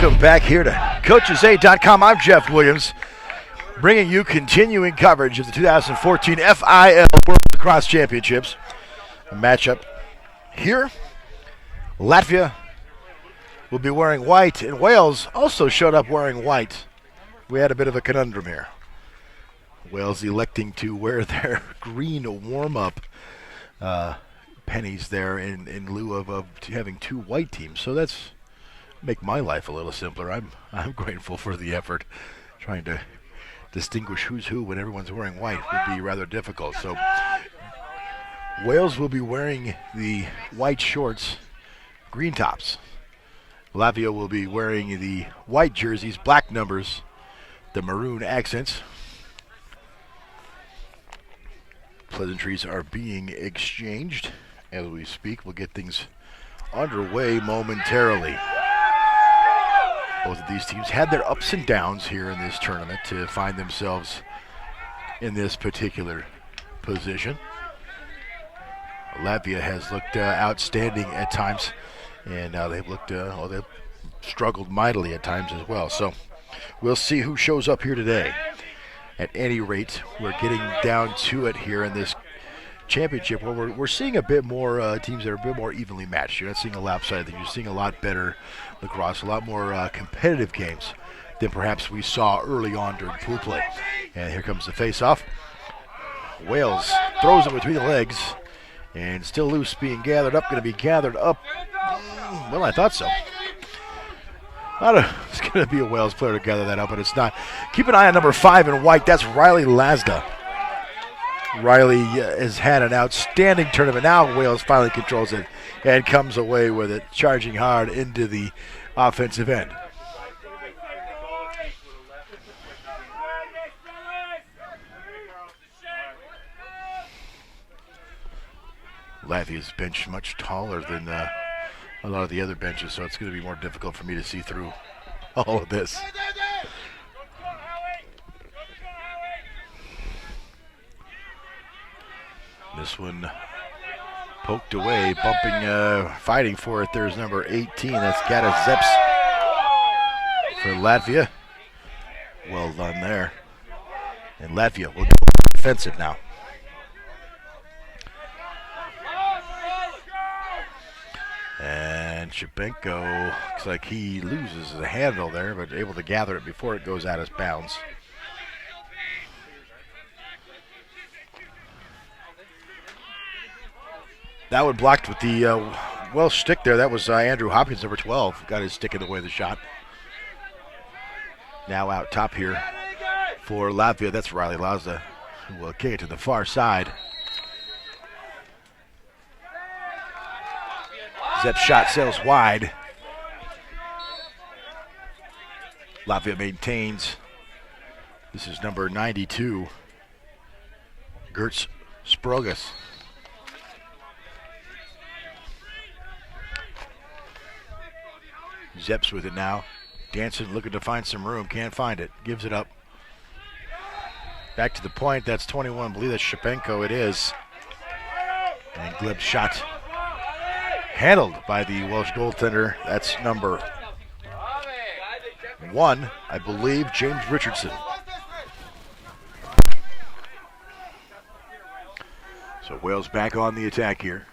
Welcome back here to CoachesA.com. I'm Jeff Williams, bringing you continuing coverage of the 2014 FIL World Lacrosse Championships. A matchup here. Latvia will be wearing white, and Wales also showed up wearing white. We had a bit of a conundrum here. Wales electing to wear their green warm-up pennies there in lieu of having two white teams. So that's make my life a little simpler. I'm grateful for the effort. Trying to distinguish who's who when everyone's wearing white would be rather difficult. So Wales will be wearing the white shorts, green tops. Latvia will be wearing the white jerseys, black numbers, the maroon accents. Pleasantries are being exchanged as we speak. We'll get things underway momentarily. Both of these teams had their ups and downs here in this tournament to find themselves in this particular position. Latvia has looked outstanding at times, and they've struggled mightily at times as well. So we'll see who shows up here today. At any rate, we're getting down to it here in this championship where we're seeing a bit more teams that are a bit more evenly matched. You're not seeing a lopsided thing. You're seeing a lot better lacrosse, a lot more competitive games than perhaps we saw early on during pool play. And here comes the face-off. Wales throws it between the legs, and still loose, being gathered up, going to be gathered up. Well, I thought so. It's going to be a Wales player to gather that up, but it's not. Keep an eye on number 5 in white. That's Riley Lasda. Riley has had an outstanding tournament. Now Wales finally controls it and comes away with it, charging hard into the offensive end. Latvia's bench much taller than a lot of the other benches, so it's going to be more difficult for me to see through all of this. This one poked away, bumping, fighting for it. There's number 18. That's Gata Zeps for Latvia. Well done there. And Latvia will go defensive now. And Shapenko looks like he loses the handle there, but able to gather it before it goes out of bounds. That one blocked with the Welsh stick there. That was Andrew Hopkins, number 12. Got his stick in the way of the shot. Now out top here for Latvia. That's Riley Lasda, who will kick it to the far side. Zepp's shot sails wide. Latvia maintains. This is number 92, Gertz Sprogas. Zeps with it now. Danson looking to find some room. Can't find it. Gives it up. Back to the point. That's 21. I believe that's Shapenko. It is. And Gleb's shot handled by the Welsh goaltender. That's number 1, I believe, James Richardson. So Wales back on the attack here.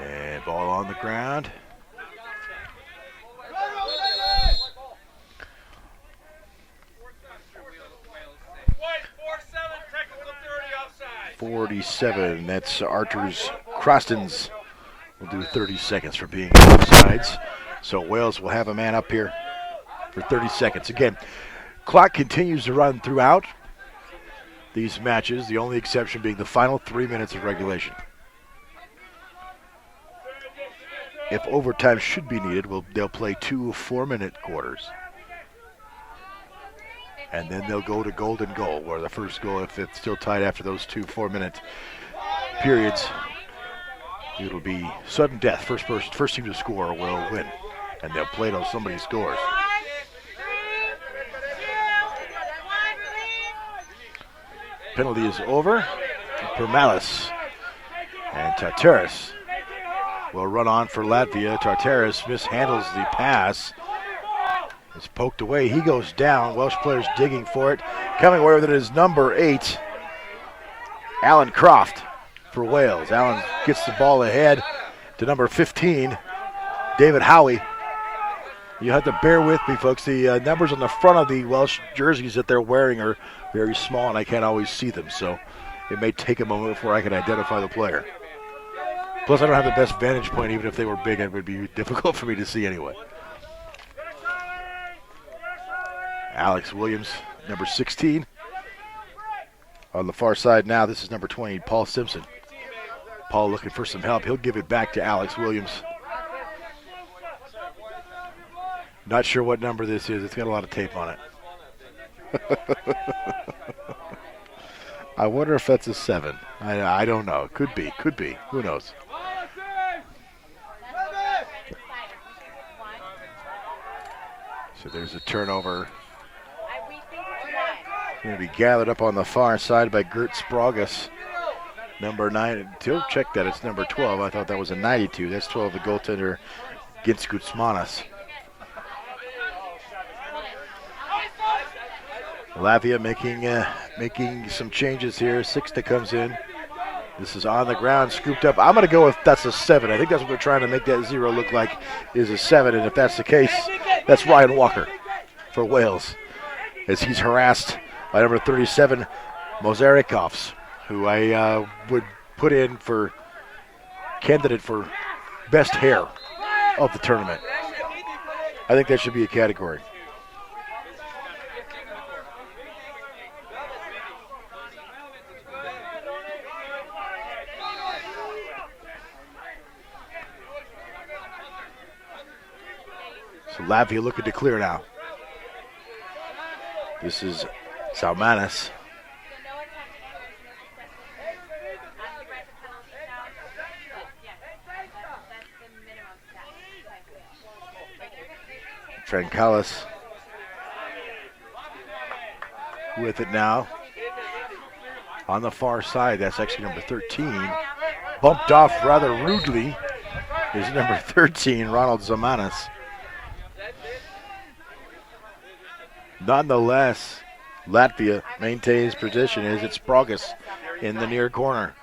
And ball on the ground. 47. That's Arthur's Crostons. Will do 30 seconds for being offsides. So Wales will have a man up here for 30 seconds. Again, clock continues to run throughout these matches, the only exception being the final 3 minutes of regulation. If overtime should be needed, they'll play 2 4-minute quarters. And then they'll go to golden goal, where the first goal, if it's still tied after those 2 4-minute periods, it'll be sudden death. First team to score will win, and they'll play till somebody scores. Penalty is over. Permalis and Tateris will run on for Latvia. Tartaris mishandles the pass. It's poked away. He goes down. Welsh players digging for it. Coming away with it is number 8, Alan Croft for Wales. Alan gets the ball ahead to number 15, David Howie. You have to bear with me, folks. The numbers on the front of the Welsh jerseys that they're wearing are very small, and I can't always see them, so it may take a moment before I can identify the player. Plus, I don't have the best vantage point. Even if they were big, it would be difficult for me to see anyway. Alex Williams, number 16. On the far side now, this is number 20, Paul Simpson. Paul looking for some help. He'll give it back to Alex Williams. Not sure what number this is. It's got a lot of tape on it. I wonder if that's a 7. I don't know. Could be. Who knows? So there's a turnover. Going to be gathered up on the far side by Gert Spragus. Number 9. He'll check that. It's number 12. I thought that was a 92. That's 12, the goaltender, Gins Gutsmanas. Latvia making some changes here. Sixta comes in. This is on the ground, scooped up. I'm going to go with that's a 7. I think that's what they're trying to make that 0 look like is a 7. And if that's the case, that's Ryan Walker for Wales, as he's harassed by number 37, Mozarikovs, who I would put in for candidate for best hair of the tournament. I think that should be a category. So Latvia looking to clear now. This is Salmanis. Trankalis with it now. On the far side, that's actually number 13. Bumped off rather rudely is number 13, Ronald Zamanis. Nonetheless, Latvia maintains position as it's Spragus in the near corner.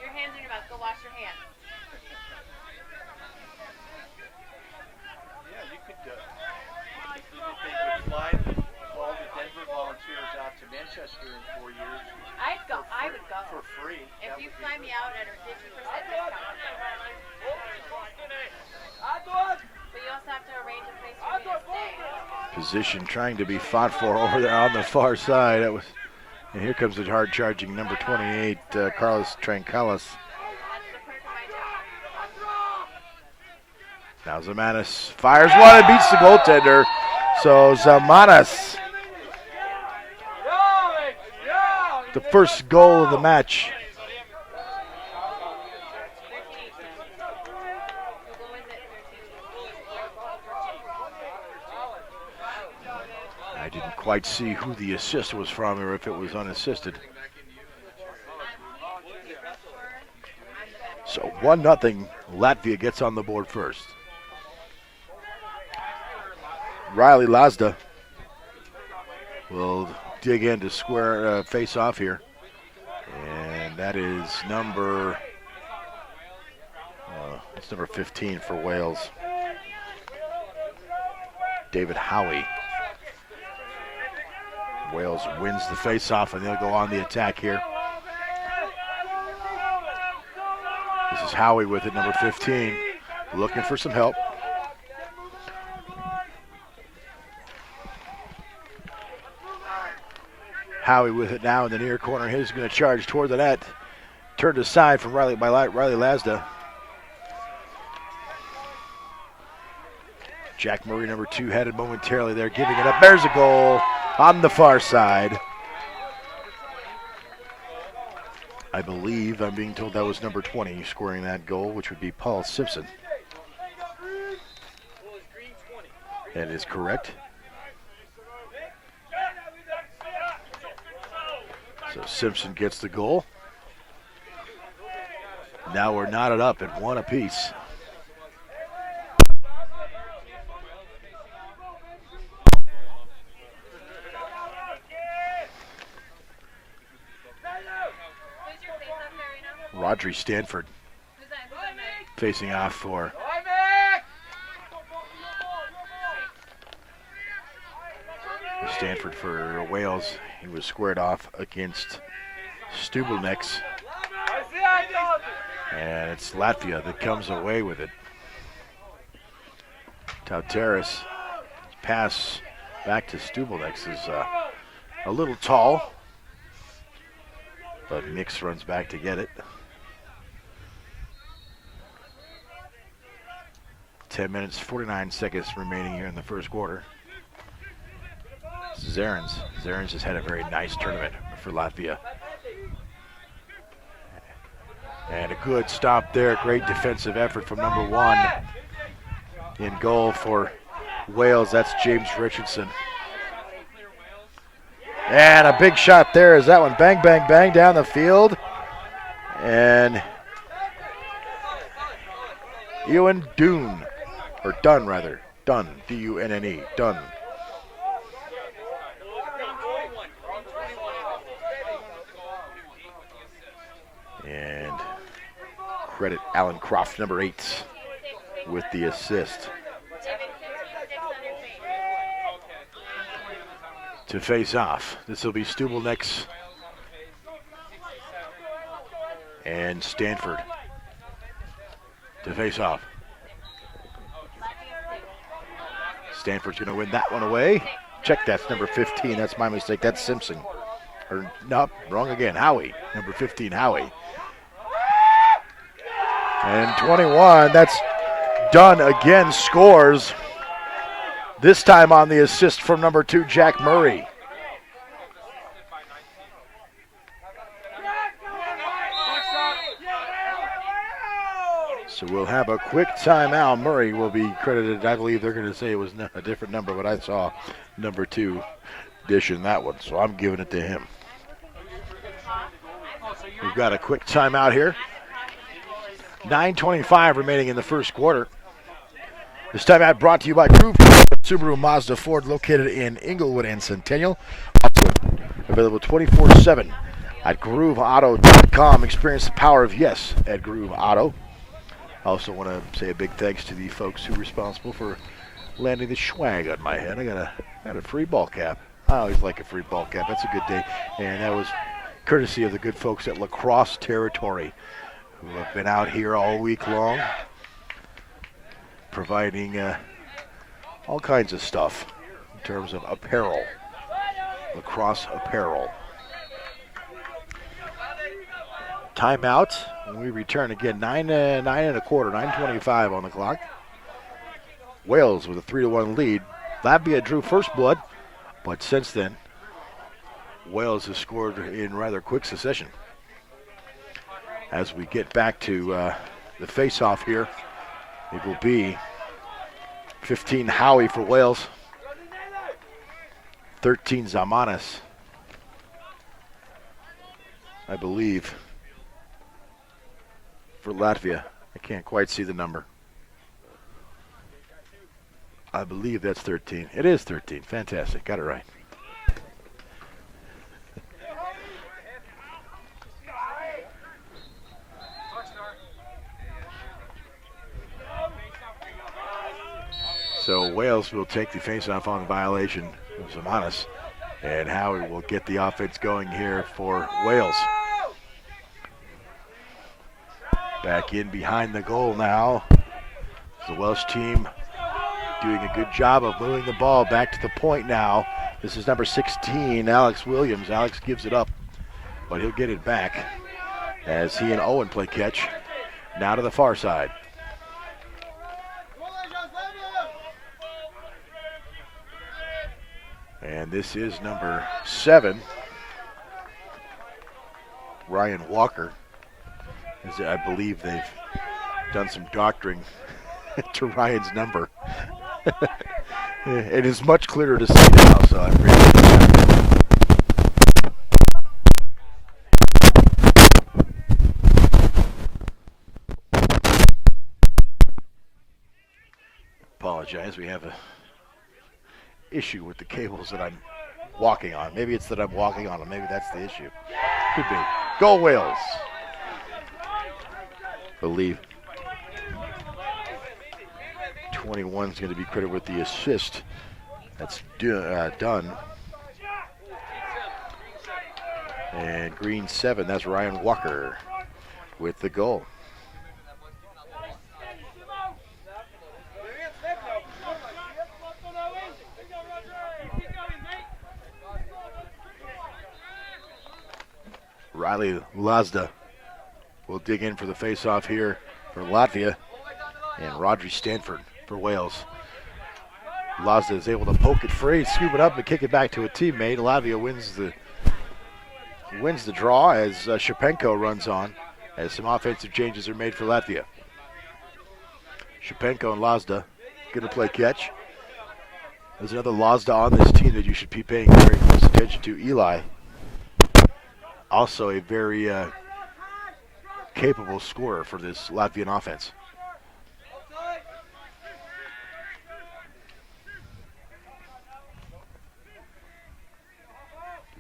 Your hands in your mouth. Go wash your hands. Yeah, you could if they would fly all the Denver volunteers out to Manchester in 4 years. I would go. For free. If you fly me out at a 50% discount. But you also have to arrange a place for me to stay. Position trying to be fought for over there on the far side. And here comes the hard charging number 28, Carlos Trankalis. Now Zamanis fires one and beats the goaltender. So Zamanis, the first goal of the match. I didn't quite see who the assist was from or if it was unassisted. So 1-0, Latvia gets on the board first. Riley Lazda will dig in to square face off here. And that is number 15 for Wales. David Howie. Wales wins the face-off, and they'll go on the attack here. This is Howie with it, number 15, looking for some help. Howie with it now in the near corner. He's going to charge toward the net. Turned aside from Riley Lazda. Jack Murray, number 2, headed momentarily there, giving it up. There's a goal on the far side. I believe, I'm being told that was number 20 scoring that goal, which would be Paul Simpson. That is correct. So Simpson gets the goal. Now we're knotted up at 1 apiece. Rodri Stanford facing off for Stanford for Wales. He was squared off against Stubelnex. And it's Latvia that comes away with it. Tauteris pass back to Stubelnex is a little tall, but Mix runs back to get it. 10 minutes, 49 seconds remaining here in the first quarter. Zarens has had a very nice tournament for Latvia. And a good stop there. Great defensive effort from number 1. In goal for Wales, that's James Richardson. And a big shot there is that one. Bang, bang, bang down the field. And Ewan Dunne, or Dunn rather. Dunn, D-U-N-N-E, Dunn. And credit Alan Croft, number 8, with the assist. To face off. This will be Stubelnex and Stanford to face off. Stanford's going to win that one away. Check, that's number 15. That's my mistake. That's Simpson. Or, no, wrong again. Howie. Number 15, Howie. And 21, that's Dunn again, scores. This time on the assist from number 2, Jack Murray. So we'll have a quick timeout. Murray will be credited. I believe they're going to say it was a different number, but I saw number 2 dishing that one, so I'm giving it to him. We've got a quick timeout here. 9:25 remaining in the first quarter. This timeout brought to you by Groove Subaru Mazda Ford, located in Inglewood and Centennial. Also available 24/7 at grooveauto.com. Experience the power of yes at Groove Auto. I also want to say a big thanks to the folks who are responsible for landing the swag on my head. I got a free ball cap. I always like a free ball cap. That's a good day. And that was courtesy of the good folks at Lacrosse Territory, who have been out here all week long, providing all kinds of stuff in terms of apparel, lacrosse apparel. Timeout. When we return again, 9:25 on the clock. Wales with a 3-1 lead. Latvia drew first blood, but since then, Wales has scored in rather quick succession. As we get back to the face-off here, it will be 15 Howie for Wales, 13 Zamanis, I believe, for Latvia. I can't quite see the number. I believe that's 13. It is 13. Fantastic. Got it right. So Wales will take the face-off on the violation of Zamanis, and Howie will get the offense going here for Wales. Back in behind the goal now. The Welsh team doing a good job of moving the ball back to the point now. This is number 16, Alex Williams. Alex gives it up, but he'll get it back as he and Owen play catch. Now to the far side. And this is number 7, Ryan Walker. As I believe they've done some doctoring to Ryan's number. It is much clearer to see now, so I appreciate that. apologize. We have a issue with the cables that I'm walking on. Maybe it's that I'm walking on them. Maybe that's the issue. Could be. Go Wales. Believe 21 is going to be credited with the assist. That's done. And green 7, that's Ryan Walker with the goal. Riley Lazda will dig in for the face-off here for Latvia, and Rodri Stanford for Wales. Lazda is able to poke it free, scoop it up, and kick it back to a teammate. Latvia wins the draw as Shapenko runs on, as some offensive changes are made for Latvia. Shapenko and Lazda going to play catch. There's another Lazda on this team that you should be paying very close attention to, Eli. Also a very capable scorer for this Latvian offense.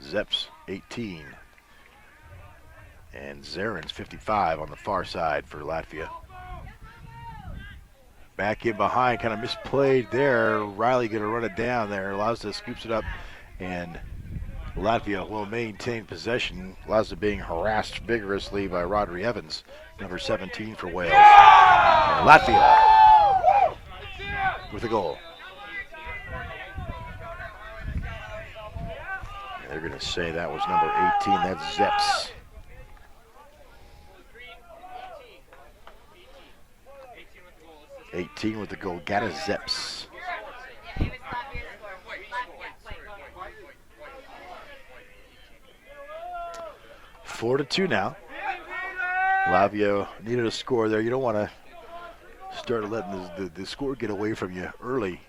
Zeps 18 and Zarins 55 on the far side for Latvia. Back in behind, kind of misplayed there. Riley going to run it down there. Lazda scoops it up, and Latvia will maintain possession. Lazda being harassed vigorously by Rodri Evans, number 17 for Wales. And Latvia with a goal. And they're going to say that was number 18. That's Zeps. 18 with the goal. Gata Zeps. 4-2 now. Latvia needed a score there. You don't want to start letting the score get away from you early,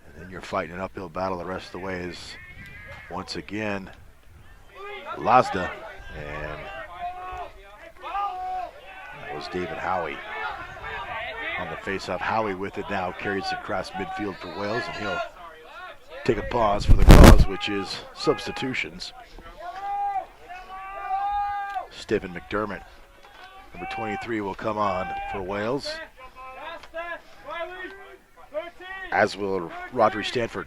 and then you're fighting an uphill battle the rest of the way. As once again, Lazda, and that was David Howie on the face-off. Howie with it now, carries it across midfield for Wales, and he'll take a pause for the cause, which is substitutions. Stephen McDermott, number 23, will come on for Wales, as will Rodri Stanford.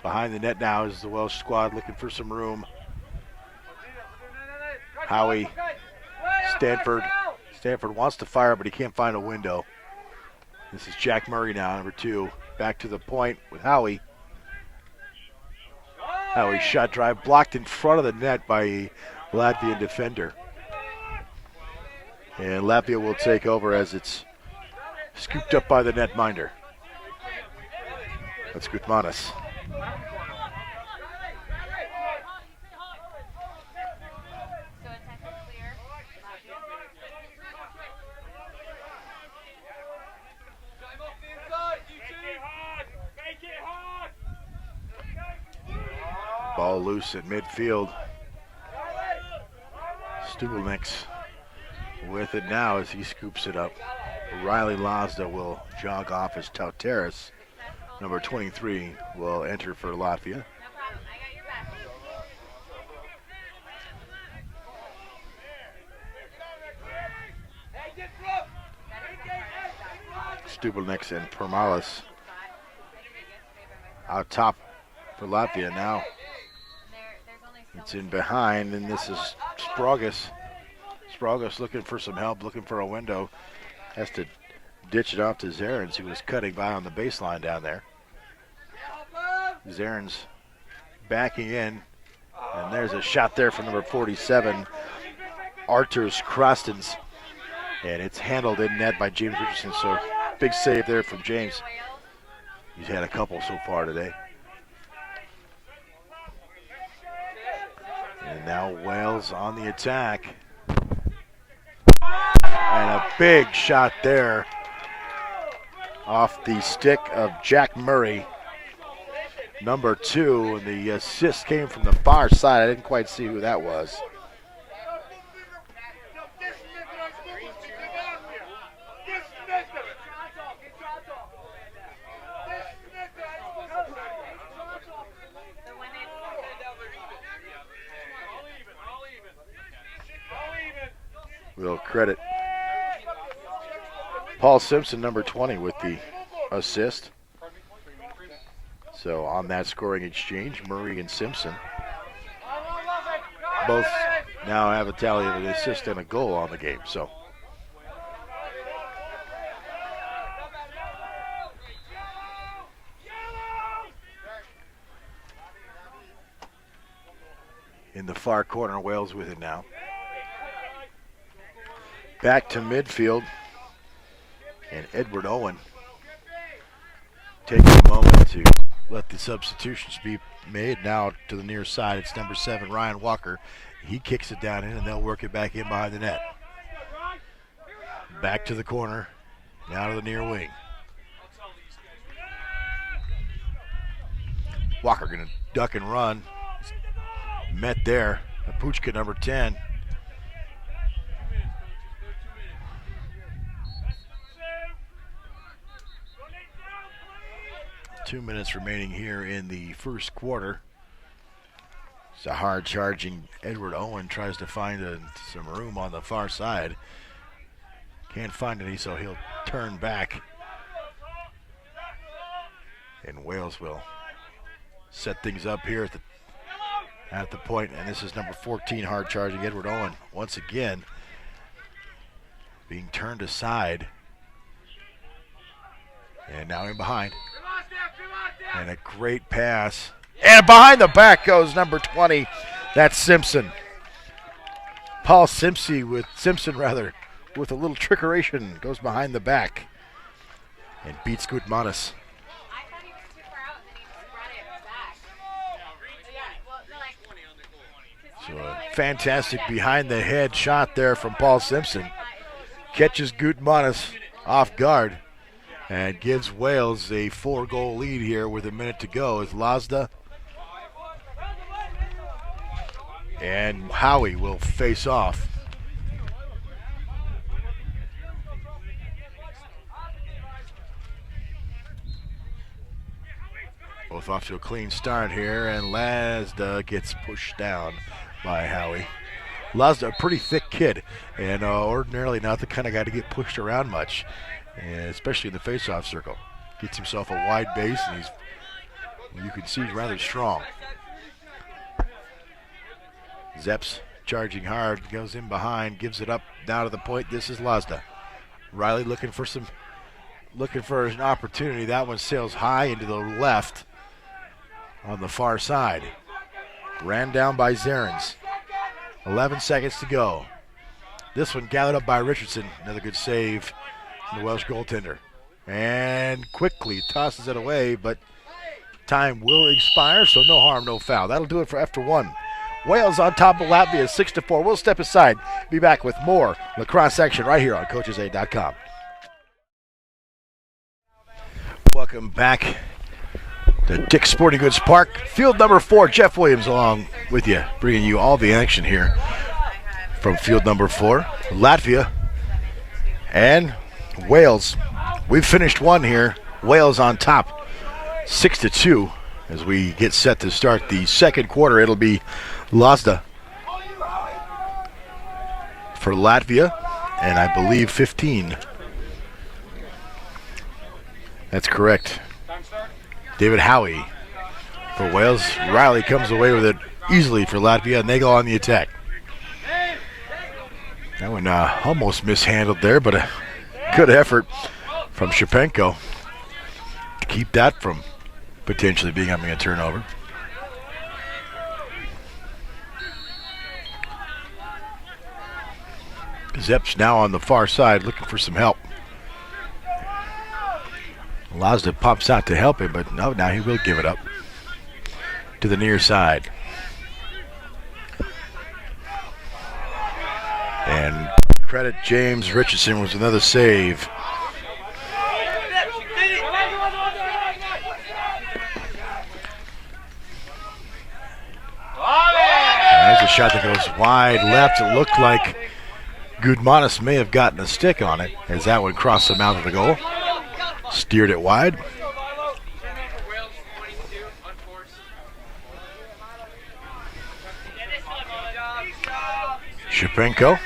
Behind the net now is the Welsh squad looking for some room. Howie, Stanford. Stanford wants to fire, but he can't find a window. This is Jack Murray now, number 2. Back to the point with Howie. Howie shot drive blocked in front of the net by a Latvian defender. And Latvia will take over as it's scooped up by the netminder. That's Gutmanis. Ball loose at midfield. Stubelnik's with it now as he scoops it up. Riley Lazda will jog off as Tauteris. Number 23 will enter for Latvia. Stubelnik's and Permalis out top for Latvia now. It's in behind, and this is Spragus. Spragus looking for some help, looking for a window. Has to ditch it off to Zarins, who was cutting by on the baseline down there. Zarins backing in, and there's a shot there from number 47, Arturs Krostens, and it's handled in net by James Richardson, so big save there from James. He's had a couple so far today. And now Wales on the attack. And a big shot there off the stick of Jack Murray, number 2. And the assist came from the far side. I didn't quite see who that was. We'll credit Paul Simpson, number 20, with the assist. So on that scoring exchange, Murray and Simpson both now have a tally of an assist and a goal on the game. So in the far corner, Wales with it now. Back to midfield, and Edward Owen taking a moment to let the substitutions be made. Now to the near side, it's number 7, Ryan Walker. He kicks it down in, and they'll work it back in behind the net. Back to the corner, now to the near wing. Walker gonna duck and run. Met there. Apuchka, number 10. Two minutes remaining here in the first quarter. It's a hard charging Edward Owen tries to find some room on the far side. Can't find any, so he'll turn back. And Wales will set things up here at the point, and this is number 14, hard charging Edward Owen. Once again, being turned aside. And now in behind. And a great pass. And behind the back goes number 20. That's Simpson. Paul Simpson with a little trickeration, goes behind the back and beats Gutmanis. I thought he was too far out and then he brought it back. Yeah, well, no, like. So a fantastic behind the head shot there from Paul Simpson. Catches Gutmanis off guard and gives Wales a 4-goal lead here with a minute to go as Lazda and Howie will face off. Both off to a clean start here, and Lazda gets pushed down by Howie. Lazda, a pretty thick kid, and ordinarily not the kind of guy to get pushed around much, and especially in the face-off circle. Gets himself a wide base, and you can see he's rather strong. Zeps charging hard, goes in behind, gives it up now to the point. This is Lazda. Riley looking for an opportunity. That one sails high into the left on the far side. Ran down by Zarens. 11 seconds to go. This one gathered up by Richardson. Another good save from the Welsh goaltender. And quickly tosses it away, but time will expire, so no harm, no foul. That'll do it for after one. Wales on top of Latvia, 6-4. We'll step aside. Be back with more lacrosse action right here on CoachesAid.com. Welcome back to Dick's Sporting Goods Park. Field number 4, Jeff Williams along with you, bringing you all the action here from field number 4. Latvia and Wales. We've finished one here. Wales on top, 6-2. As we get set to start the second quarter, it'll be Lazda for Latvia, and I believe 15. That's correct. David Howie for Wales. Riley comes away with it easily for Latvia, and they go on the attack. That one almost mishandled there, but a good effort from Shapenko to keep that from potentially becoming a turnover. Zeps now on the far side looking for some help. Lazda pops out to help him, but no, now he will give it up to the near side. And credit James Richardson was another save. There's a shot that goes wide left. It looked like Gudmanis may have gotten a stick on it as that one crossed the mouth of the goal. Steered it wide. Shapenko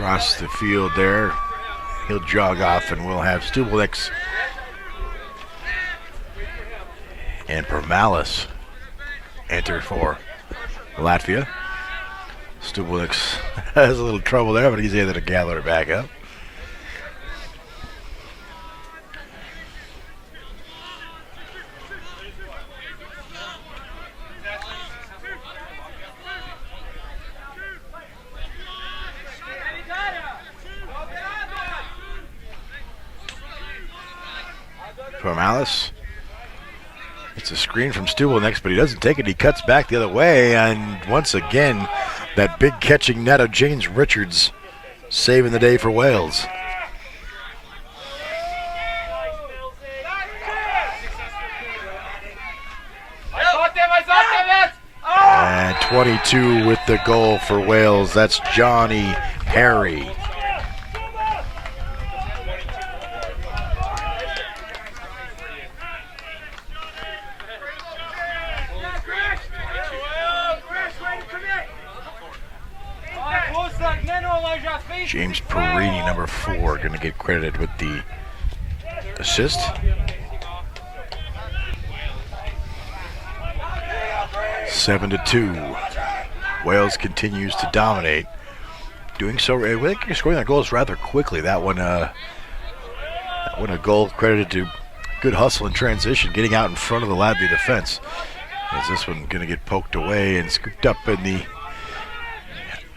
across the field there. He'll jog off, and we'll have Stubelix and Permalis enter for Latvia. Stubelix has a little trouble there, but he's able to gather it back up. Permalis. It's a screen from Stubelix, but he doesn't take it. He cuts back the other way, and once again, that big catching net of James Richards saving the day for Wales. And 22 with the goal for Wales. That's Johnny Harry. James Perini, number 4, going to get credited with the assist. Seven to 2. Wales continues to dominate. Doing so, I think you're scoring their goals rather quickly. That one a goal credited to good hustle and transition, getting out in front of the Latvia defense. As this one going to get poked away and scooped up in the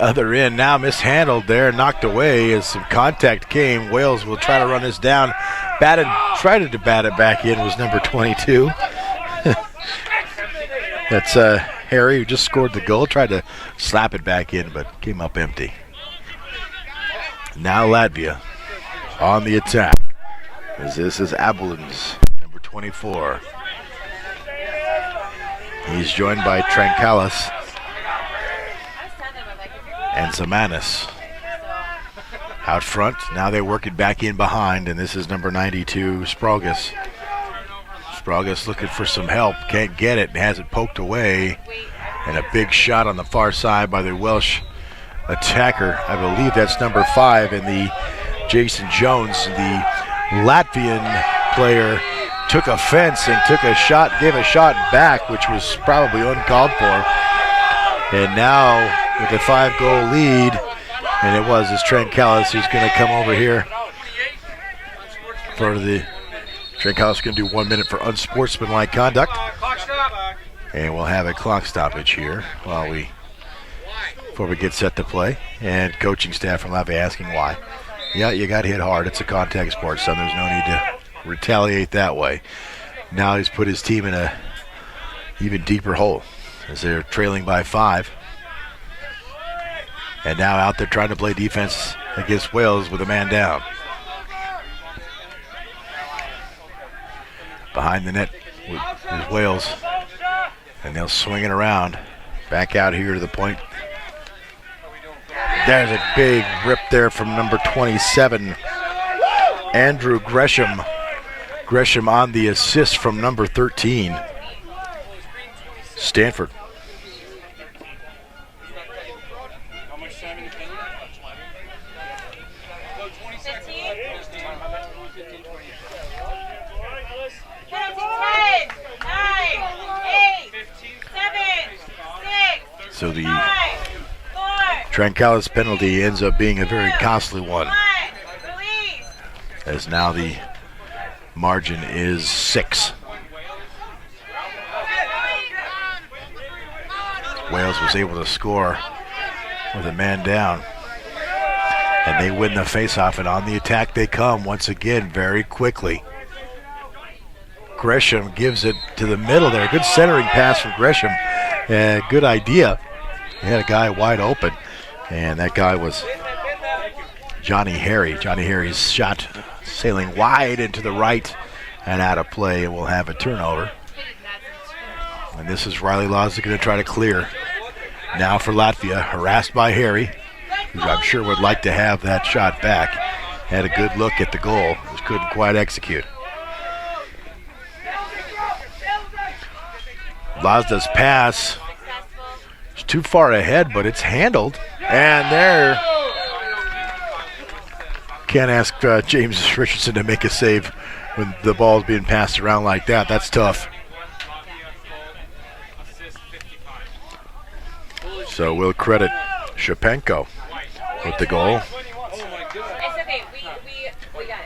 other end. Now mishandled there, knocked away as some contact came. Wales will try to run this down. Tried to bat it back in was number 22. That's Harry, who just scored the goal. Tried to slap it back in, but came up empty. Now Latvia on the attack. As this is Abelins, number 24. He's joined by Trankalis and Zamanis out front. Now they work it back in behind, and this is number 92, Spragus. Spragus looking for some help, can't get it, and has it poked away. And a big shot on the far side by the Welsh attacker. I believe that's number 5, and the Jason Jones, the Latvian player, took offense and gave a shot back, which was probably uncalled for. And now with a 5-goal lead, and it was Trent Callis who's going to come over here for the Trent Callis is going to do 1 minute for unsportsmanlike conduct, and we'll have a clock stoppage here before we get set to play. And coaching staff from Latvia asking why. Yeah, you got hit hard. It's a contact sport, son. There's no need to retaliate that way. Now he's put his team in a even deeper hole as they're trailing by 5. And now out there trying to play defense against Wales with a man down. Behind the net is Wales. And they'll swing it around. Back out here to the point. There's a big rip there from number 27, Andrew Gresham. Gresham on the assist from number 13, Stanford. So the Trankalis penalty ends up being a very costly one, as now the margin is 6. Wales was able to score with a man down, and they win the faceoff, and on the attack they come once again very quickly. Gresham gives it to the middle there. Good centering pass from Gresham. Good idea. He had a guy wide open, and that guy was Johnny Harry. Johnny Harry's shot sailing wide into the right and out of play, and we'll have a turnover. And this is Riley Laws going to try to clear. Now for Latvia, harassed by Harry, who I'm sure would like to have that shot back. Had a good look at the goal, just couldn't quite execute. Lazda's pass is too far ahead, but it's handled. And there, Can't ask James Richardson to make a save when the ball's being passed around like that. That's tough. So we'll credit Shapenko with the goal. It's okay. We got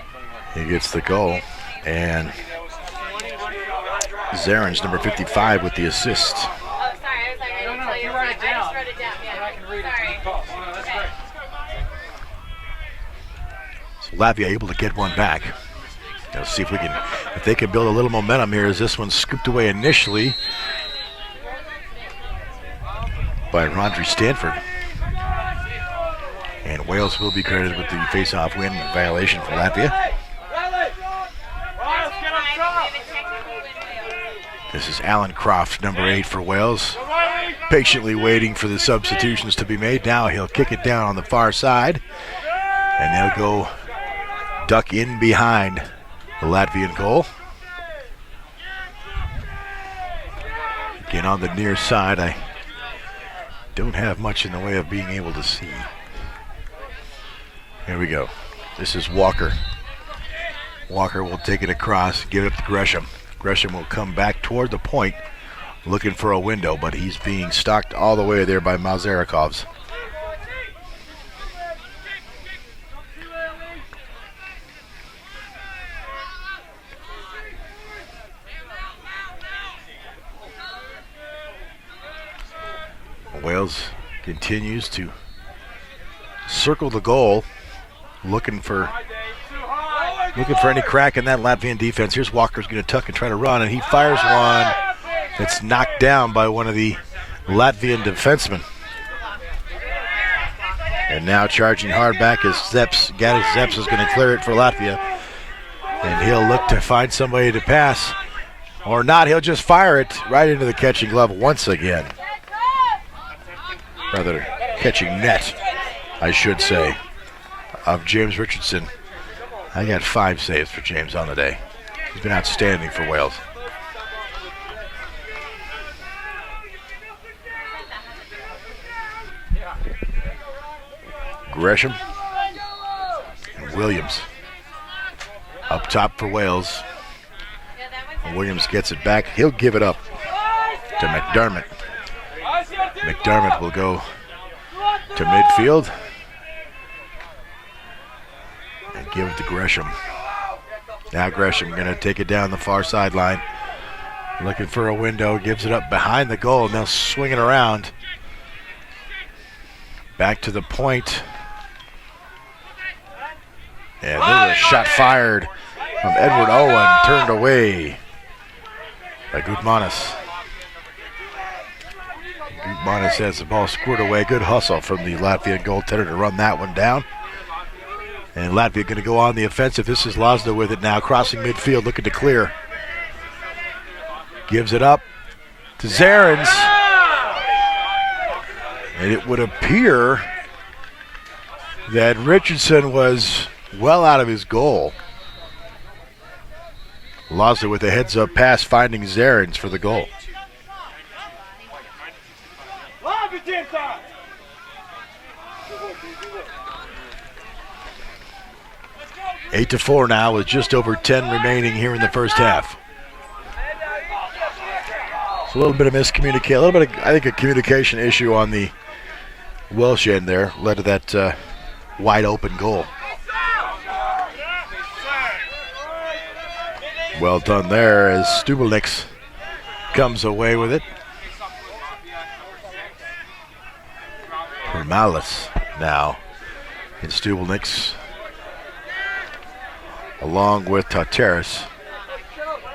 it. He gets the goal. And Zarin's number 55 with the assist. Oh, sorry. I was like, I didn't tell you. I just wrote it down. Yeah. Sorry. So Latvia able to get one back. Let's see if they can build a little momentum here as this one's scooped away initially by Rodri Stanford. And Wales will be credited with the face-off win violation for Latvia. This is Alan Croft, number 8 for Wales, patiently waiting for the substitutions to be made. Now he'll kick it down on the far side, and they'll go duck in behind the Latvian goal. Again, on the near side, I don't have much in the way of being able to see. Here we go. This is Walker. Walker will take it across, give it up to Gresham. Gresham will come back toward the point, looking for a window, but he's being stalked all the way there by Mazarikovs. Wales continues to circle the goal, looking for any crack in that Latvian defense. Here's Walker's going to tuck and try to run, and he fires one that's knocked down by one of the Latvian defensemen. And now charging hard back is Zeps. Gatis Zeps is going to clear it for Latvia, and he'll look to find somebody to pass. Or not, he'll just fire it right into the catching glove once again. Rather, catching net, I should say, of James Richardson. I got 5 saves for James on the day. He's been outstanding for Wales. Gresham and Williams up top for Wales. Williams gets it back. He'll give it up to McDermott. McDermott will go to midfield and give it to Gresham. Now Gresham going to take it down the far sideline, looking for a window, gives it up behind the goal, now swinging around. Back to the point. And there's a shot fired from Edward Owen, turned away by Gutmanis. Gutmanis has the ball squirted away. Good hustle from the Latvian goaltender to run that one down. And Latvia going to go on the offensive. This is Lozda with it now, crossing midfield, looking to clear. Gives it up to Zarins. And it would appear that Richardson was well out of his goal. Lozda with a heads-up pass, finding Zarins for the goal. 8-4 now with just over 10 remaining here in the first half. It's a little bit of miscommunication, a little bit of, I think, a communication issue on the Welsh end there led to that wide open goal. Well done there as Stubelnix comes away with it. Permalis now in Stubelnix, along with Tateris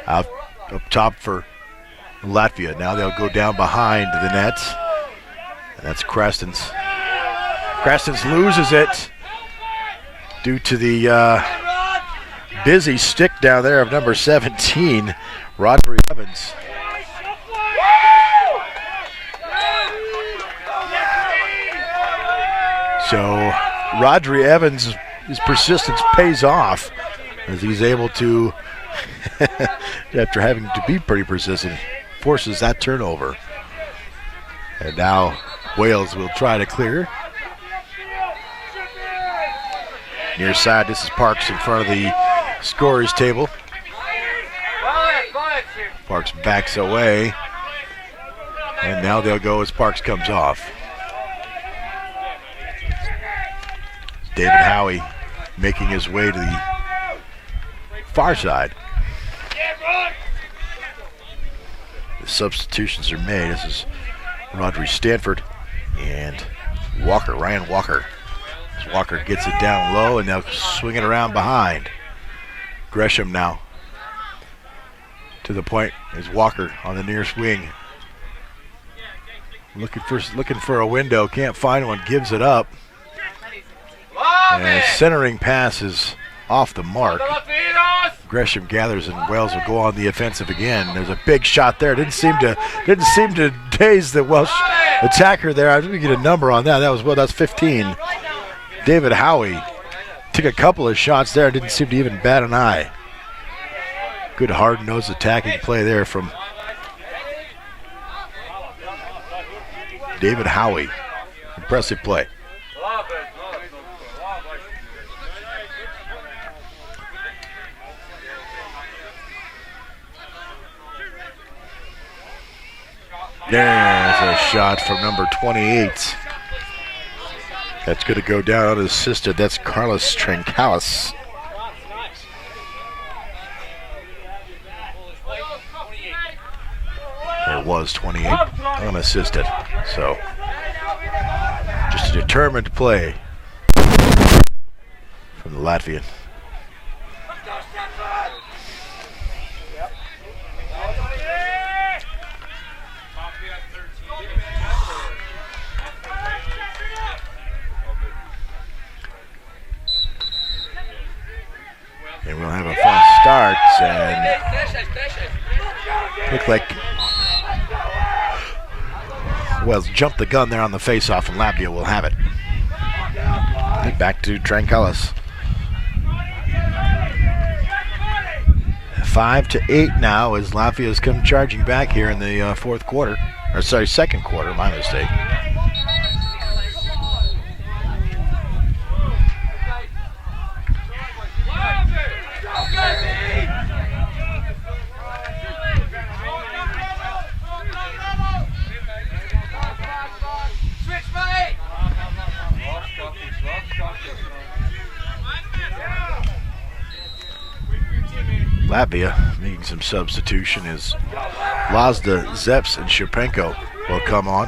out up top for Latvia. Now they'll go down behind the net, and that's Krastens. Krastens loses it due to the busy stick down there of number 17, Rodri Evans. So Rodri Evans, his persistence pays off as he's able to, after having to be pretty persistent, forces that turnover. And now Wales will try to clear. Near side, this is Parks in front of the scorer's table. Parks backs away. And now they'll go as Parks comes off. David Howie making his way to the far side. The substitutions are made. This is Rodri Stanford and Walker, Ryan Walker. As Walker gets it down low and now swinging around behind. Gresham now to the point is Walker on the near swing. Looking for a window, can't find one, gives it up. And a centering pass is off the mark. Gresham gathers and Wales will go on the offensive again. There's a big shot there. Didn't seem to daze the Welsh attacker there. I was going to get a number on that. That's 15. David Howie took a couple of shots there. Didn't seem to even bat an eye. Good hard-nosed attacking play there from David Howie. Impressive play. There's a shot from number 28. That's going to go down unassisted. That's Carlos Trancalis. There was 28 unassisted. So just a determined play from the Latvian. And we'll have a false start, and look like Wells jumped the gun there on the face-off, and Latvia will have it. And back to Trancalis. 5-8 now as Latvia's come charging back here in the second quarter, my mistake. Latvia making some substitution is Lazda, Zeps, and Shapenko will come on.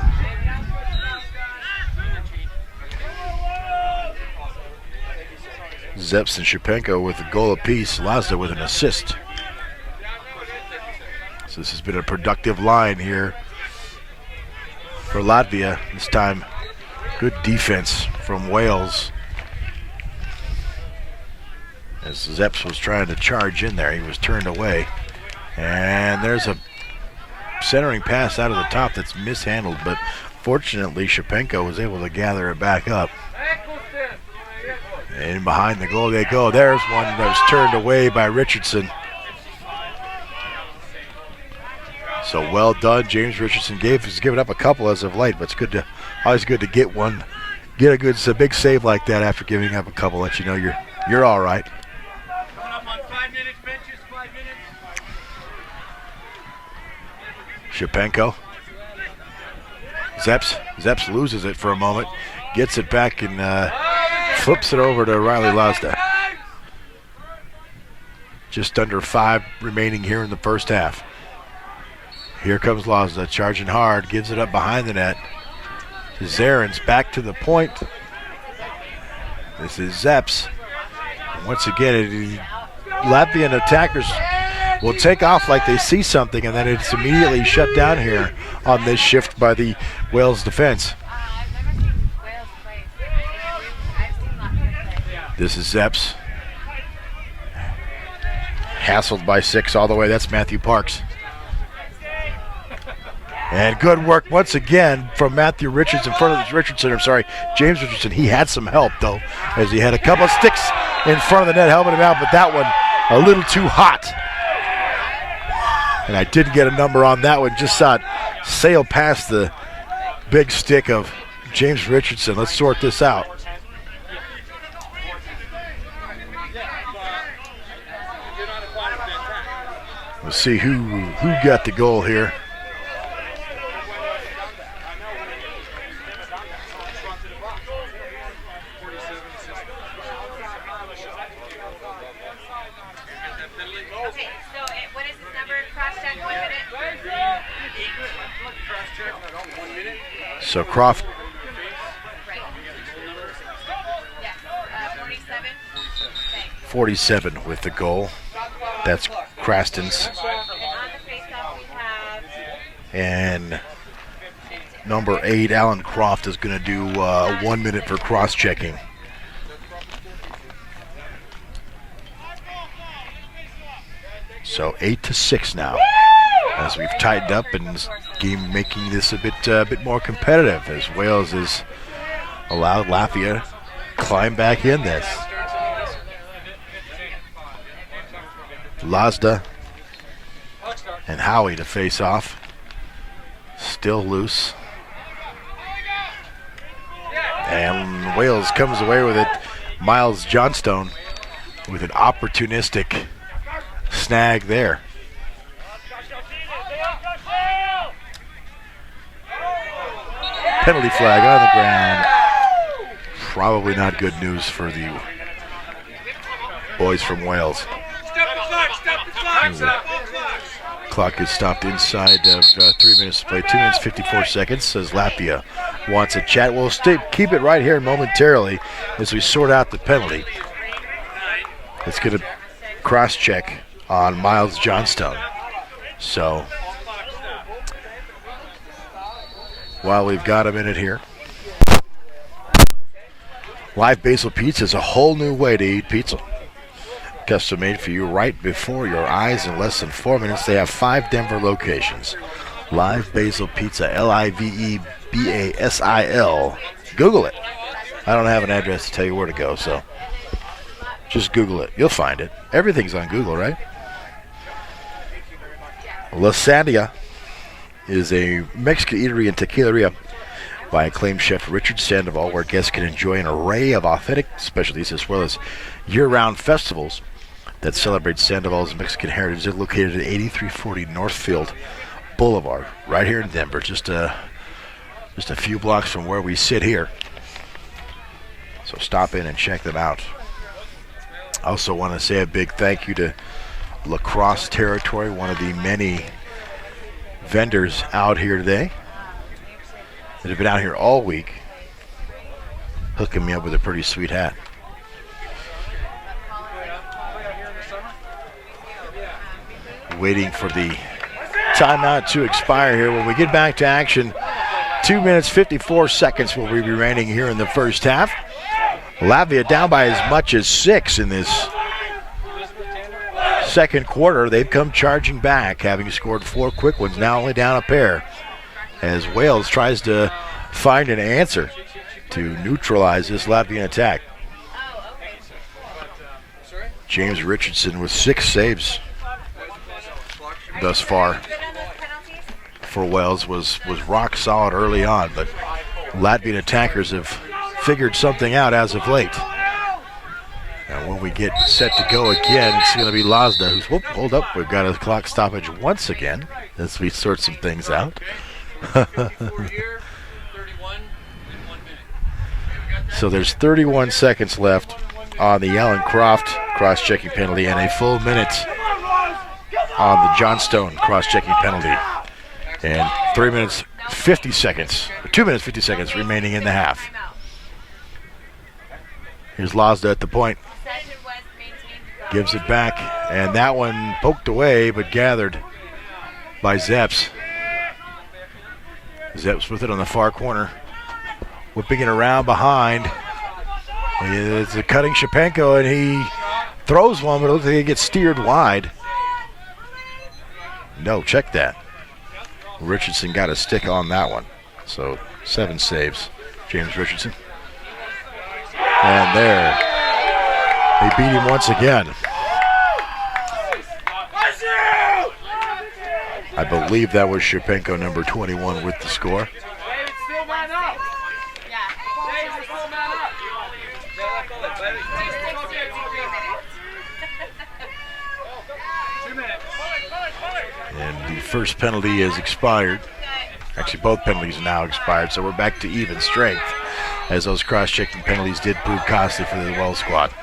Zeps and Shapenko with a goal apiece, Lazda with an assist. So this has been a productive line here for Latvia. This time, good defense from Wales. As Zeps was trying to charge in there, he was turned away. And there's a centering pass out of the top that's mishandled, but fortunately Shapenko was able to gather it back up. And behind the goal they go. There's one that was turned away by Richardson. So well done, James Richardson. Has given up a couple as of late, but it's always good to get one, get a big save like that after giving up a couple. Let you know you're all right. Shapenko. Zeps loses it for a moment, gets it back and flips it over to Riley Lazda. Just under 5 remaining here in the first half. Here comes Lazda charging hard, gives it up behind the net. Zarins back to the point. This is Zeps. Once again, Latvian attackers will take off like they see something, and then it's immediately shut down here on this shift by the Wales defense. This is Zeps. Hassled by 6 all the way. That's Matthew Parks. And good work once again from Matthew Richardson. James Richardson. He had some help though, as he had a couple of sticks in front of the net helping him out, but that one a little too hot. And I didn't get a number on that one. Just saw it sail past the big stick of James Richardson. Let's sort this out. We'll see who got the goal here. Okay, so what is this number? Cross check 1 minute? So Croft, Right. Yes, 47. Thanks. 47 with the goal. That's Craston's. And on the face-off we have And number 8, Alan Croft, is going to do 1 minute for cross-checking. So 8-6 now, as we've tightened up and game making this a bit more competitive, as Wales has allowed Latvia to climb back in this. Lazda and Howie to face off. Still loose. And Wales comes away with it. Miles Johnstone with an opportunistic snag there. Penalty flag on the ground. Probably not good news for the boys from Wales. Clock is stopped inside of 3 minutes to play. 2 minutes 54 seconds. Says Latvia wants a chat. We'll keep it right here momentarily as we sort out the penalty. It's going to cross-check on Miles Johnstone. So while we've got a minute here, Live Basil Pizza is a whole new way to eat pizza. Custom made for you right before your eyes in less than 4 minutes. They have 5 Denver locations. Live Basil Pizza, Livebasil. Google it. I don't have an address to tell you where to go, so just Google it. You'll find it. Everything's on Google, right? La Sandia is a Mexican eatery and tequileria by acclaimed chef Richard Sandoval, where guests can enjoy an array of authentic specialties as well as year-round festivals that celebrate Sandoval's Mexican heritage. They're located at 8340 Northfield Boulevard, right here in Denver, just a few blocks from where we sit here. So stop in and check them out. I also want to say a big thank you to Lacrosse Territory, one of the many vendors out here today that have been out here all week, hooking me up with a pretty sweet hat. Waiting for the timeout to expire here. When we get back to action, 2 minutes 54 seconds will be remaining here in the first half. Latvia down by as much as 6 in this second quarter. They've come charging back, having scored 4 quick ones, now only down a pair, as Wales tries to find an answer to neutralize this Latvian attack. James Richardson with 6 saves thus far for Wales was rock solid early on, but Latvian attackers have figured something out as of late. And when we get set to go again, it's going to be Lazda who's, whoop, hold up, we've got a clock stoppage once again as we sort some things out. So there's 31 seconds left on the Alan Croft cross-checking penalty and a full minute on the Johnstone cross-checking penalty. And 2 minutes 50 seconds remaining in the half. Here's Lazda at the point. Gives it back, and that one poked away but gathered by Zeps. Zeps with it on the far corner. Whipping it around behind. It's a cutting Shapenko, and he throws one, but it looks like it gets steered wide. No, check that. Richardson got a stick on that one. So 7 saves, James Richardson. And there, they beat him once again. I believe that was Shapenko, number 21, with the score. And the first penalty is expired. Actually, both penalties are now expired, so we're back to even strength, as those cross-checking penalties did prove costly for the Wells squad.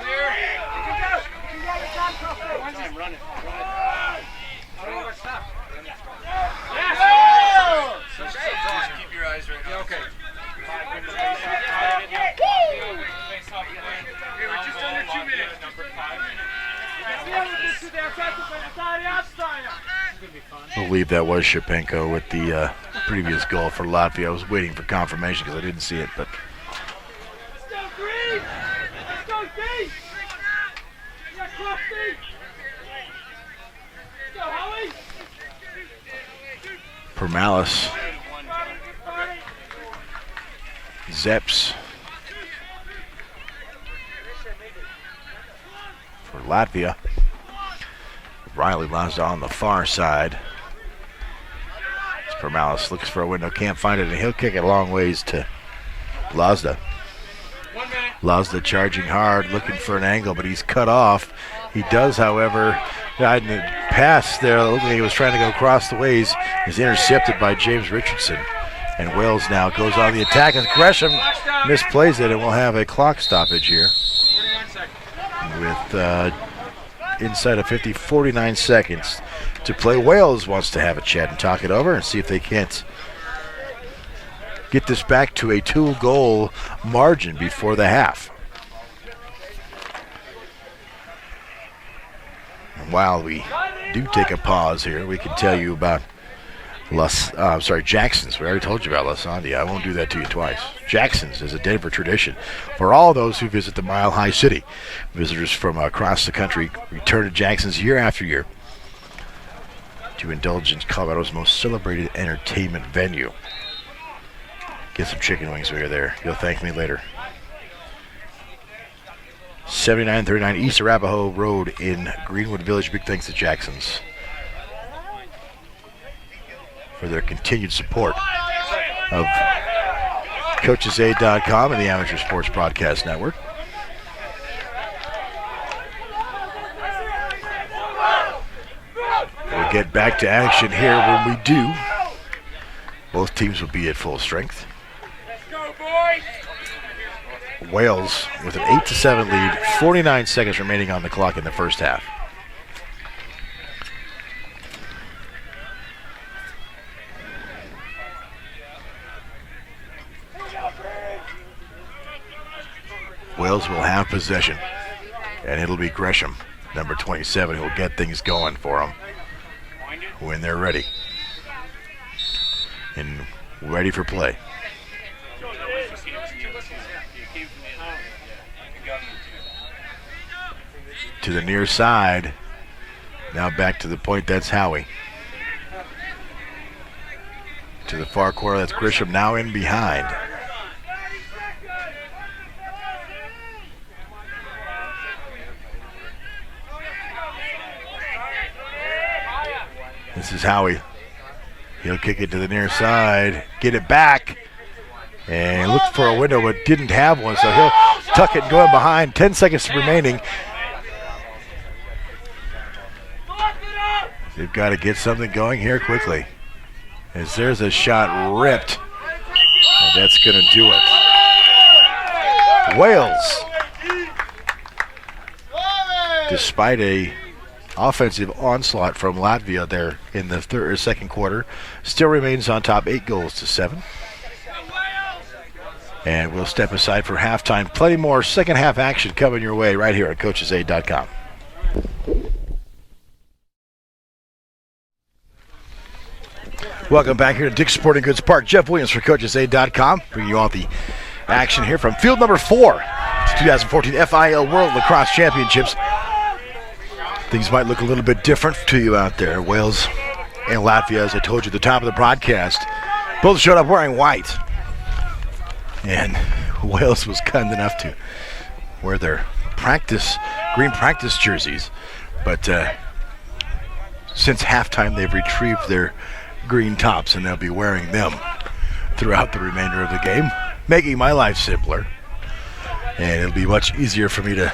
I believe that was Shapenko with the previous goal for Latvia. I was waiting for confirmation because I didn't see it, but Permalis, Zeps for Latvia. Riley Lazda on the far side. Permalis looks for a window, can't find it, and he'll kick it a long ways to Lazda. Lazda charging hard, looking for an angle, but he's cut off. He does, however, in the pass there, he was trying to go across the ways, is intercepted by James Richardson. And Wales now goes on the attack, and Gresham misplays it, and we'll have a clock stoppage here with inside of 49 seconds to play. Wales wants to have a chat and talk it over and see if they can't get this back to a 2-goal margin before the half. And while we do take a pause here, we can tell you about Jackson's. We already told you about Lasandia. I won't do that to you twice. Jackson's is a Denver tradition for all those who visit the Mile High City. Visitors from across the country return to Jackson's year after year to indulge in Colorado's most celebrated entertainment venue. Get some chicken wings while you're there. You'll thank me later. 7939 East Arapahoe Road in Greenwood Village. Big thanks to Jackson's for their continued support of CoachesAid.com and the Amateur Sports Broadcast Network. We'll get back to action here when we do. Both teams will be at full strength. Wales with an 8-7 lead, 49 seconds remaining on the clock in the first half. Wales will have possession, and it'll be Gresham, number 27, who will get things going for them when they're ready and ready for play. To the near side, now back to the point, that's Howie. To the far corner, that's Grisham, now in behind. This is Howie. He'll kick it to the near side, get it back, and look for a window but didn't have one, so he'll tuck it and go in behind. 10 seconds remaining. They've got to get something going here quickly, as there's a shot ripped, and that's going to do it. Wales, despite a offensive onslaught from Latvia there in the second quarter, still remains on top, 8-7. And we'll step aside for halftime. Plenty more second half action coming your way right here at CoachesAid.com. Welcome back here to Dick's Sporting Goods Park. Jeff Williams for CoachesAid.com, bringing you all the action here from field number 4. It's 2014 FIL World Lacrosse Championships. Things might look a little bit different to you out there. Wales and Latvia, as I told you at the top of the broadcast, both showed up wearing white. And Wales was kind enough to wear their green practice jerseys. But since halftime, they've retrieved their green tops, and they'll be wearing them throughout the remainder of the game, making my life simpler. And it'll be much easier for me to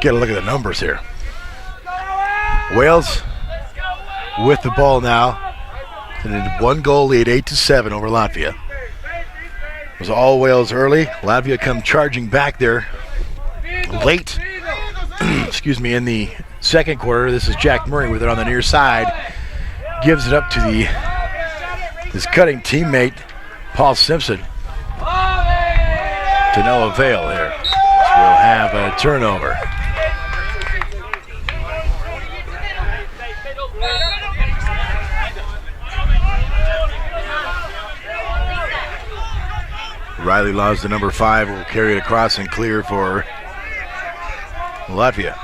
get a look at the numbers here. Wales with the ball now. And in 1-goal lead, 8-7 over Latvia. It was all Wales early. Latvia come charging back there late. Excuse me, in the second quarter. This is Jack Murray with it on the near side. Gives it up to his cutting teammate, Paul Simpson. To no avail here. So we'll have a turnover. Riley Laws, the number 5, will carry it across and clear for Latvia.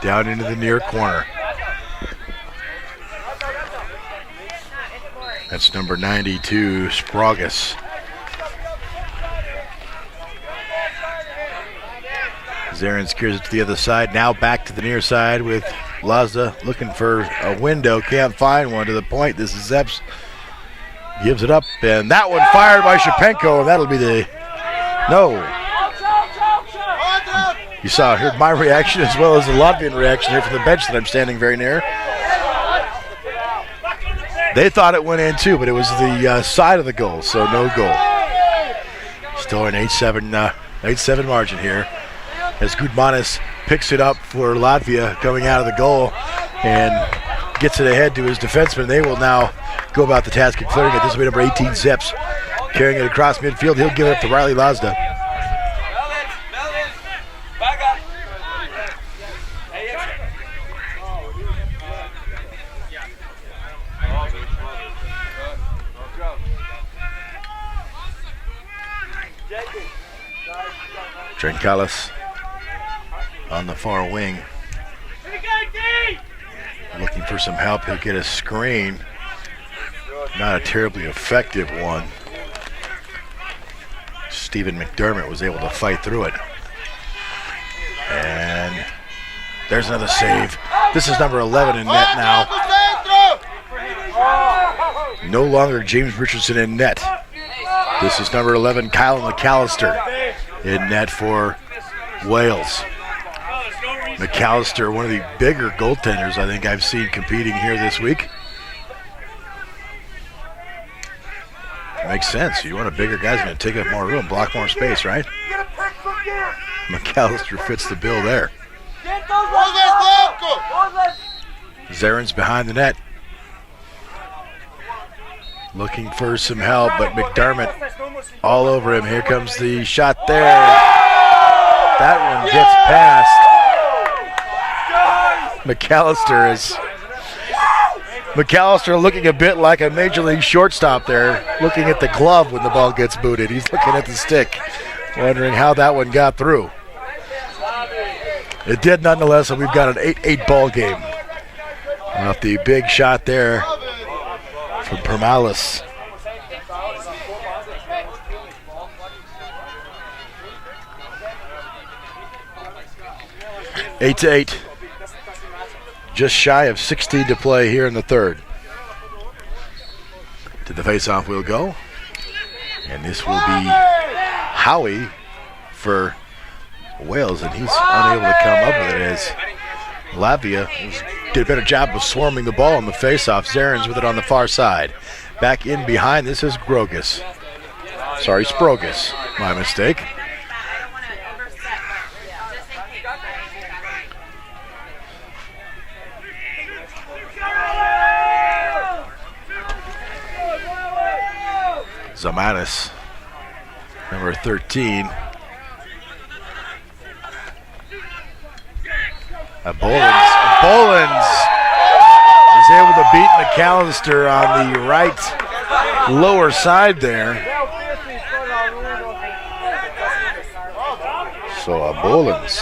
Down into the near corner. That's number 92, Spragus. Zarens carries it to the other side. Now back to the near side with Lazda looking for a window. Can't find one to the point. This is Zeps. Gives it up, and that one fired by Shapenko, and that'll be the no. You heard my reaction as well as the Latvian reaction here from the bench that I'm standing very near. They thought it went in too, but it was the side of the goal, so no goal. Still an 8-7 margin here as Gudmanis picks it up for Latvia coming out of the goal and gets it ahead to his defenseman. They will now go about the task of clearing it. This will be number 18, Zeps, carrying it across midfield. He'll give it up to Riley Lazda. Trenkalis on the far wing. Looking for some help. He'll get a screen. Not a terribly effective one. Stephen McDermott was able to fight through it. And there's another save. This is number 11 in net now. No longer James Richardson in net. This is number 11, Kyle McAllister, in net for Wales. McAllister, one of the bigger goaltenders I think I've seen competing here this week. Makes sense. You want a bigger guy who's going to take up more room, block more space, right? McAllister fits the bill there. Zarens behind the net. Looking for some help, but McDermott all over him. Here comes the shot there. That one gets past. McAllister looking a bit like a major league shortstop there, looking at the glove when the ball gets booted. He's looking at the stick, wondering how that one got through. It did nonetheless, and we've got an 8-8 ball game. Off the big shot there from Permalis. Eight to 8. Just shy of 16 to play here in the third. To the faceoff we'll go. And this will be Howie for Wales, and he's unable to come up with it as Latvia did a better job of swarming the ball on the faceoff. Zarens with it on the far side. Back in behind, this is Grogus. Sorry, Sprogus. My mistake. Zamanis, number 13. Bolins is able to beat McAllister on the right lower side there. So Bolins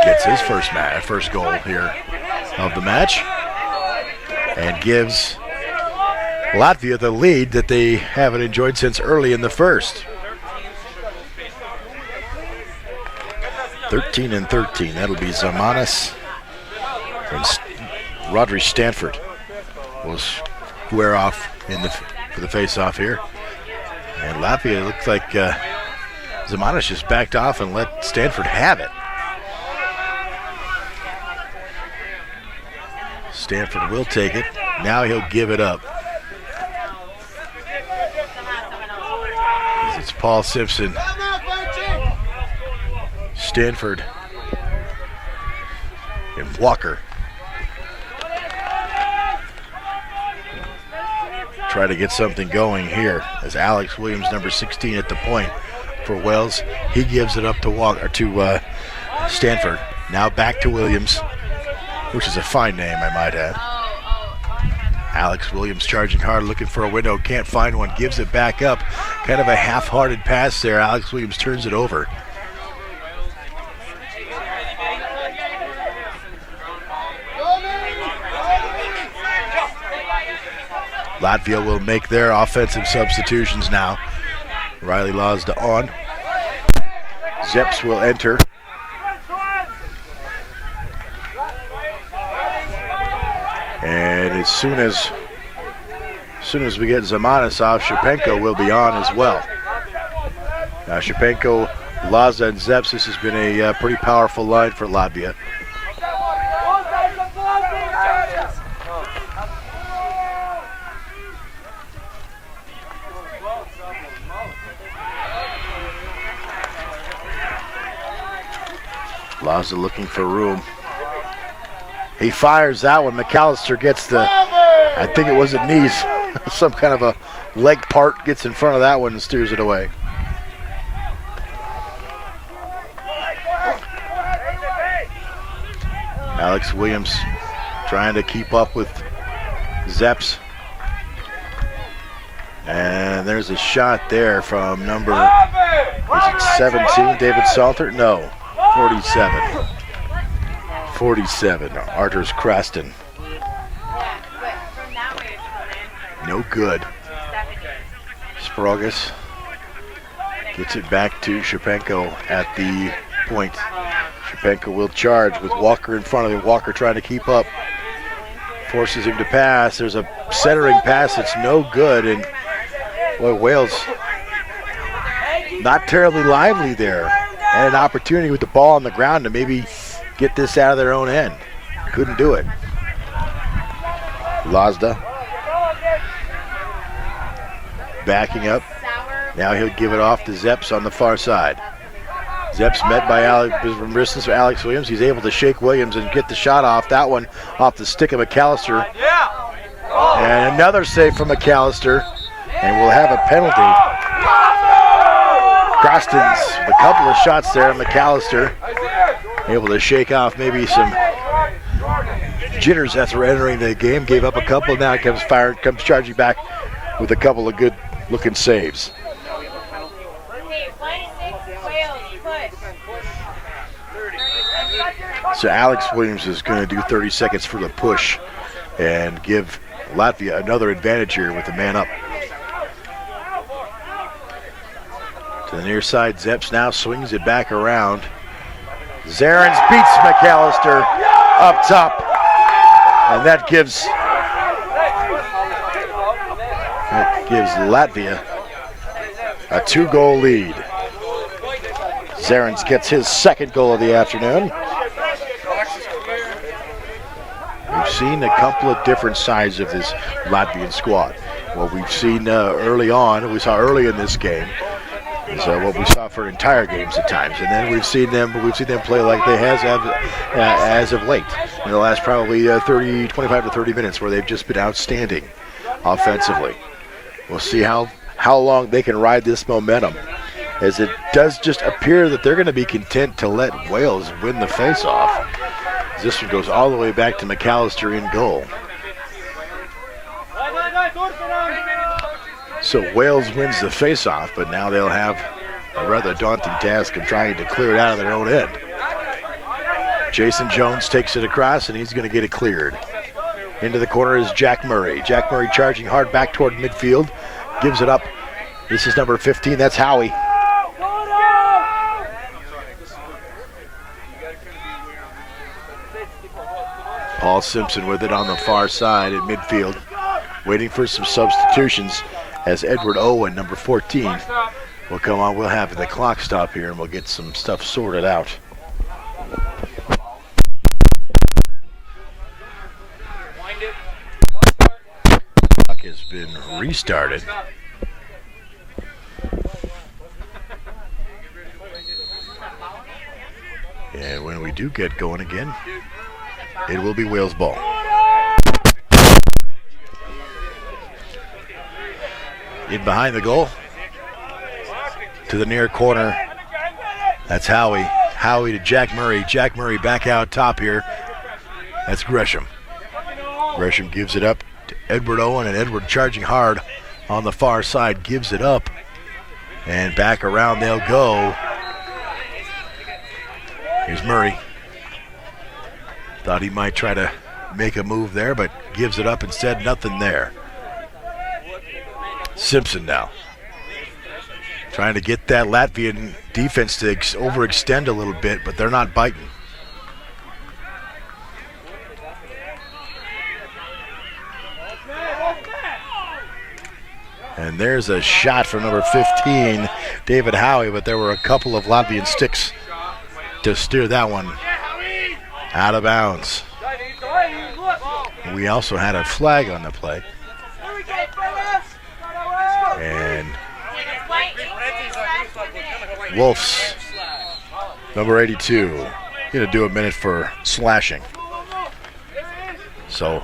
gets his first goal here of the match and gives Latvia the lead that they haven't enjoyed since early in the first. 13-13. That'll be Zamanis and Rodri Stanford will square off for the face-off here. And Latvia looks like Zamanis just backed off and let Stanford have it. Stanford will take it. Now he'll give it up. It's Paul Simpson. Stanford and Walker try to get something going here as Alex Williams, number 16 at the point for Wells. He gives it up to Walker, to Stanford. Now back to Williams, which is a fine name, I might add. Alex Williams charging hard, looking for a window, can't find one, gives it back up. Kind of a half-hearted pass there. Alex Williams turns it over. Latvia will make their offensive substitutions now. Riley Lazda on. Zeps will enter. And as soon as we get Zamanis off, Shapenko will be on as well. Now Shapenko, Lazda, and Zeps, this has been a pretty powerful line for Latvia. Lazda looking for room. He fires that one. McAllister gets the, I think it was at knees, some kind of a leg part, gets in front of that one and steers it away. Alex Williams trying to keep up with Zeps. And there's a shot there from number, is it 17, David Salter? No, 47. 47, Arturs Kraston. No good. Spragus gets it back to Shapenko at the point. Shapenko will charge with Walker in front of him. Walker trying to keep up. Forces him to pass. There's a centering pass that's no good. And boy, Wales not terribly lively there. And an opportunity with the ball on the ground to maybe get this out of their own end. Couldn't do it. Lazda backing up. Now he'll give it off to Zeps on the far side. Zeps met by from distance for Alex Williams. He's able to shake Williams and get the shot off. That one off the stick of McAllister. And another save from McAllister. And we'll have a penalty. Croston's a couple of shots there. McAllister able to shake off maybe some jitters after entering the game. Gave up a couple. Now he comes charging back with a couple of good looking saves. So Alex Williams is going to do 30 seconds for the push and give Latvia another advantage here with the man up. To the near side, Zeps now swings it back around. Zarins beats McAllister up top. And that gives Latvia a 2-goal lead. Zarins gets his second goal of the afternoon. We've seen a couple of different sides of this Latvian squad. What we've seen early on, we saw early in this game, is what we saw for entire games at times, and then we've seen them play like they have as of late in the last probably 25 to 30 minutes, where they've just been outstanding offensively. We'll see how long they can ride this momentum, as it does just appear that they're going to be content to let Wales win the face-off. This one goes all the way back to McAllister in goal. So Wales wins the face-off, but now they'll have a rather daunting task of trying to clear it out of their own end. Jason Jones takes it across, and he's going to get it cleared. Into the corner is Jack Murray. Jack Murray charging hard back toward midfield. Gives it up. This is number 15. That's Howie. Paul Simpson with it on the far side at midfield. Waiting for some substitutions as Edward Owen, number 14, will come on. We'll have the clock stop here, and we'll get some stuff sorted out. clock has been restarted. And when we do get going again, it will be Wales ball. In behind the goal, to the near corner. That's Howie. Howie to Jack Murray. Jack Murray back out top here. That's Gresham. Gresham gives it up to Edward Owen, and Edward charging hard on the far side gives it up. And back around they'll go. Here's Murray. Thought he might try to make a move there, but gives it up instead. Nothing there. Simpson now. Trying to get that Latvian defense to overextend a little bit, but they're not biting. And there's a shot from number 15, David Howie, but there were a couple of Latvian sticks to steer that one out of bounds. We also had a flag on the play. And Wolves, number 82, gonna do a minute for slashing. So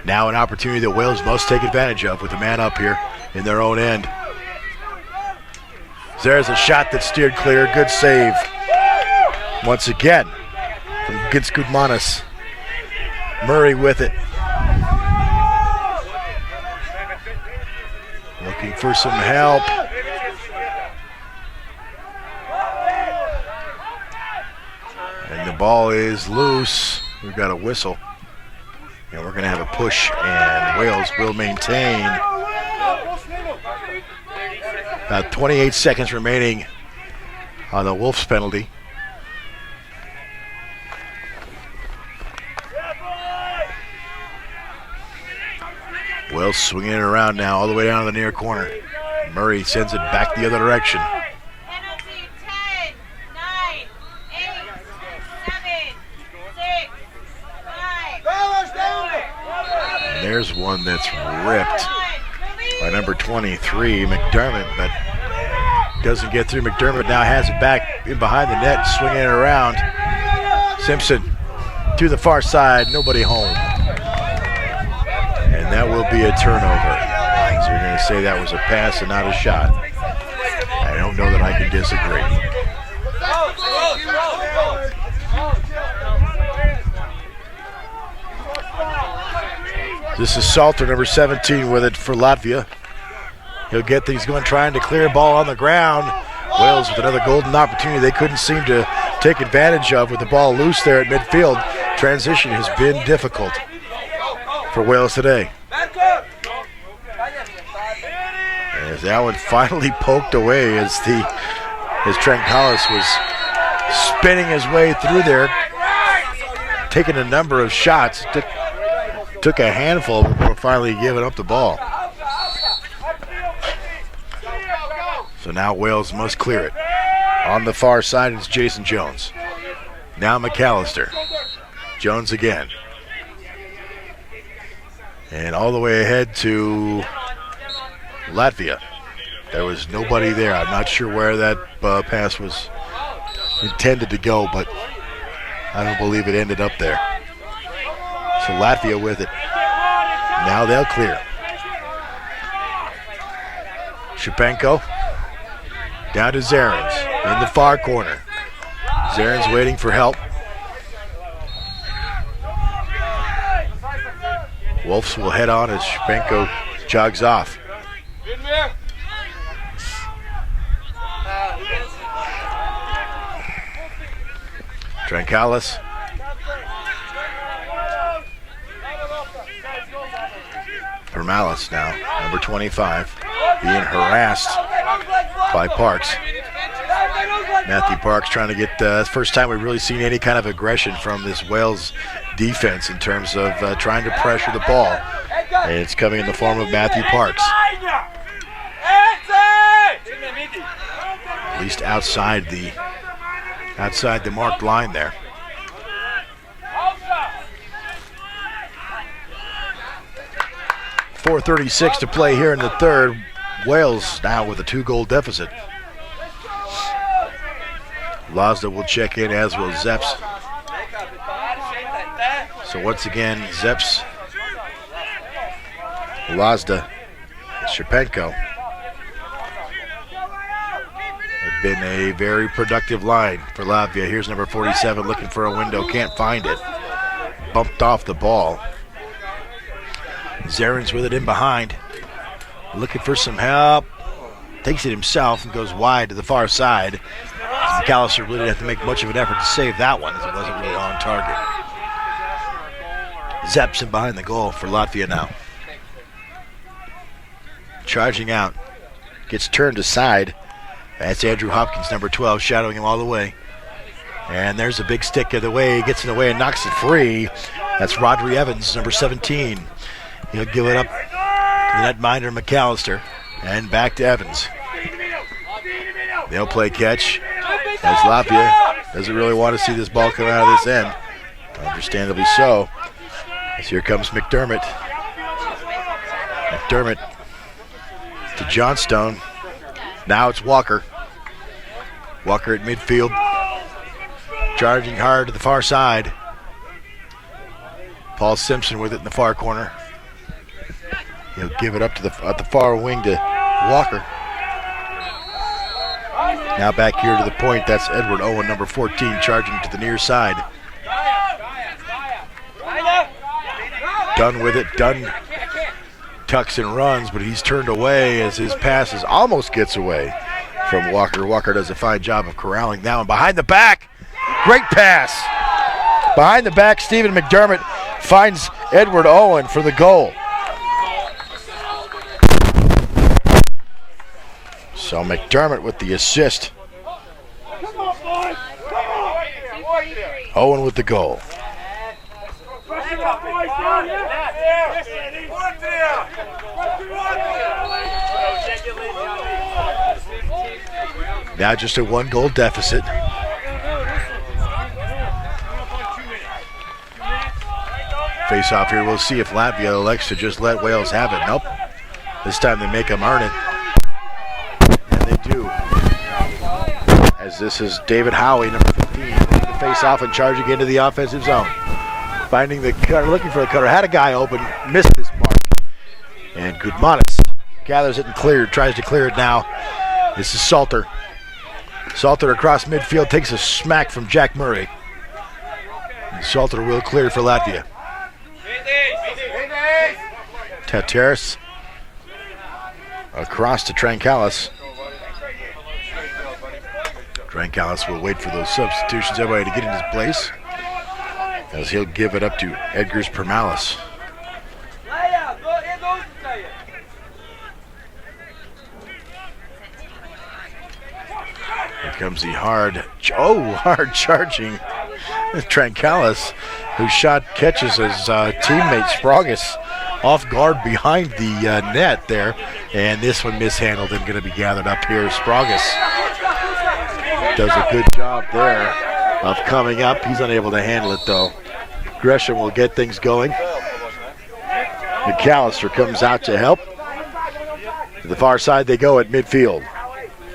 now an opportunity that Wales must take advantage of with the man up here in their own end. There's a shot that steered clear. Good save once again from Gitskudmanis. Murray with it. Looking for some help. And the ball is loose. We've got a whistle. And we're going to have a push, and Wales will maintain. About 28 seconds remaining on the Wolves penalty. Wales swinging it around now all the way down to the near corner. Murray sends it back the other direction. Penalty 10, 9, 8, 7, 6, 5. And there's one that's ripped by number 23, McDermott, but doesn't get through. McDermott now has it back in behind the net, swinging it around. Simpson to the far side, nobody home. And that will be a turnover. So we're going to say that was a pass and not a shot. I don't know that I can disagree. This is Salter, number 17, with it for Latvia. He'll get things going, trying to clear ball on the ground. Wales with another golden opportunity they couldn't seem to take advantage of with the ball loose there at midfield. Transition has been difficult for Wales today. As that one finally poked away as Trent Collis was spinning his way through there, taking a number of shots. Took a handful before finally giving up the ball. So now Wales must clear it. On the far side, it's Jason Jones. Now McAllister. Jones again. And all the way ahead to Latvia. There was nobody there. I'm not sure where that pass was intended to go, but I don't believe it ended up there. So Latvia with it. Now they'll clear. Shapenko down to Zarins in the far corner. Zarins waiting for help. Wolves will head on as Shapenko jogs off. Trancalis. Permalis now, number 25, being harassed by Parks. Matthew Parks trying to get, first time we've really seen any kind of aggression from this Wales defense in terms of trying to pressure the ball. And it's coming in the form of Matthew Parks. At least outside the marked line there. 4:36 to play here in the third. Wales now with a 2-goal deficit. Lazda will check in, as will Zeps. So once again, Zeps, Lazda, Shapenko. Have been a very productive line for Latvia. Here's number 47 looking for a window, can't find it. Bumped off the ball. Zarins with it in behind, looking for some help. Takes it himself and goes wide to the far side. McAllister really didn't have to make much of an effort to save that one, as it wasn't really on target. Zeps in behind the goal for Latvia now. Charging out. Gets turned aside. That's Andrew Hopkins, number 12, shadowing him all the way. And there's a big stick of the way. He gets in the way and knocks it free. That's Rodri Evans, number 17. He'll give it up to the netminder McAllister. And back to Evans. They'll play catch, as Latvia doesn't really want to see this ball come out of this end. Understandably so. As here comes McDermott. McDermott to Johnstone. Now it's Walker. Walker at midfield. Charging hard to the far side. Paul Simpson with it in the far corner. He'll give it up to at the far wing to Walker. Now back here to the point, that's Edward Owen, number 14, charging to the near side. Dunn with it. Dunn tucks and runs, but he's turned away as his passes almost gets away from Walker. Walker does a fine job of corralling now, and behind the back, great pass. Behind the back, Stephen McDermott finds Edward Owen for the goal. So McDermott with the assist. Owen with the goal. Now just a 1-goal deficit. Face off here. We'll see if Latvia elects to just let Wales have it. Nope. This time they make them earn it. Do. As this is David Howie, number 15, the face off and charging into the offensive zone. Finding the cutter, looking for the cutter, had a guy open, missed this mark. And Gudmanis gathers it and tries to clear it now. This is Salter. Salter across midfield takes a smack from Jack Murray. And Salter will clear for Latvia. Tateris across to Trankalis. Trankalis will wait for those substitutions, everybody to get in his place, as he'll give it up to Edgars Permalis. Here comes the hard charging Trankalis, whose shot catches his teammate Spragus off guard behind the net there, and this one mishandled and going to be gathered up here. Spragus does a good job there of coming up. He's unable to handle it though. Gresham will get things going. McAllister comes out to help. To the far side they go at midfield.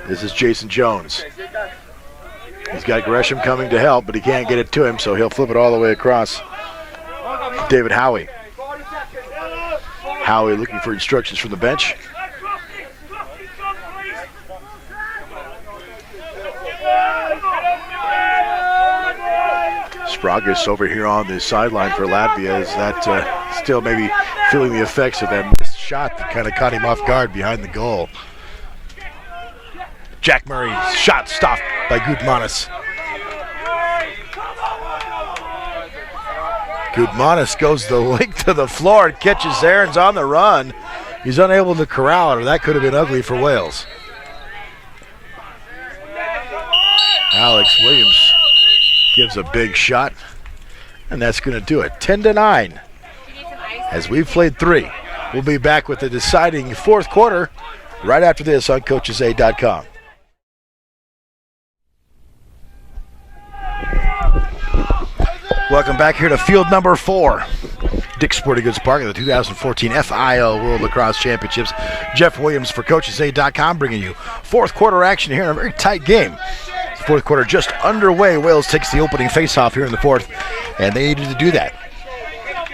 This is Jason Jones. He's got Gresham coming to help, but he can't get it to him, so he'll flip it all the way across. David Howie. Howie looking for instructions from the bench. Spragus over here on the sideline for Latvia is that still maybe feeling the effects of that missed shot that kind of caught him off guard behind the goal. Jack Murray's shot stopped by Gudmanis. Gudmanis goes the length to the floor and catches Zarins on the run. He's unable to corral it, or that could have been ugly for Wales. Alex Williams gives a big shot, and that's going to do it. 10-9 as we've played 3. We'll be back with the deciding fourth quarter right after this on CoachesA.com. Welcome back here to field number 4. Dick's Sporting Goods Park at the 2014 FIL World Lacrosse Championships. Jeff Williams for CoachesA.com bringing you fourth quarter action here in a very tight game. Fourth quarter just underway. Wales takes the opening faceoff here in the fourth, and they needed to do that.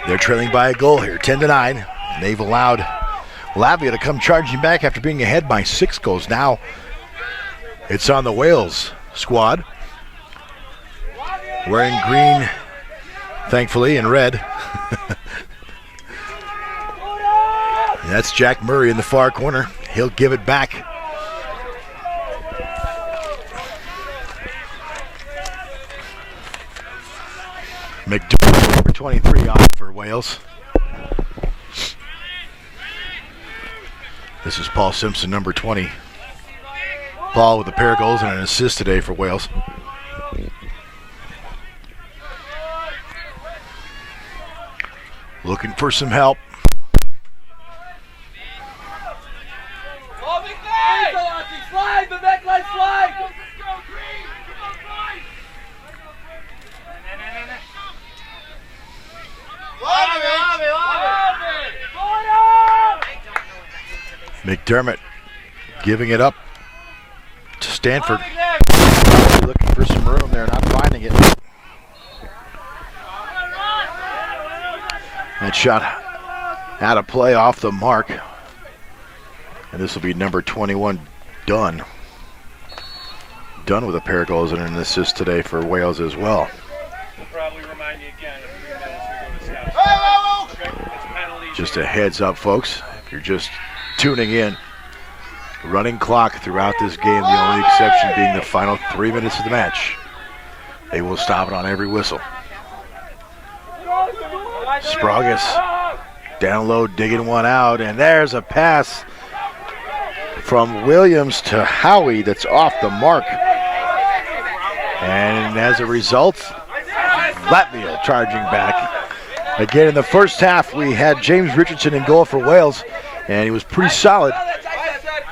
They're trailing by a goal here, 10-9. And they've allowed Latvia to come charging back after being ahead by 6 goals. Now it's on the Wales squad, wearing green, thankfully, and red. That's Jack Murray in the far corner. He'll give it back. McDermott, number 23, on for Wales. This is Paul Simpson, number 20. Paul with a pair of goals and an assist today for Wales. Looking for some help. Slide, the back line slide! McDermott giving it up to Stanford. Looking for some room there, not finding it. That shot out of play off the mark. And this will be number 21, Dunn. Dunn with a pair of goals and an assist today for Wales as well. We'll probably remind you again in 3 minutes we go to scouts. Okay? It's a penalty. Just a heads up, folks. If you're just tuning in, running clock throughout this game, the only exception being the final 3 minutes of the match. They will stop it on every whistle. Spragus down low, digging one out, and there's a pass from Williams to Howie that's off the mark. And as a result, Latvia charging back. Again, in the first half, we had James Richardson in goal for Wales, and he was pretty solid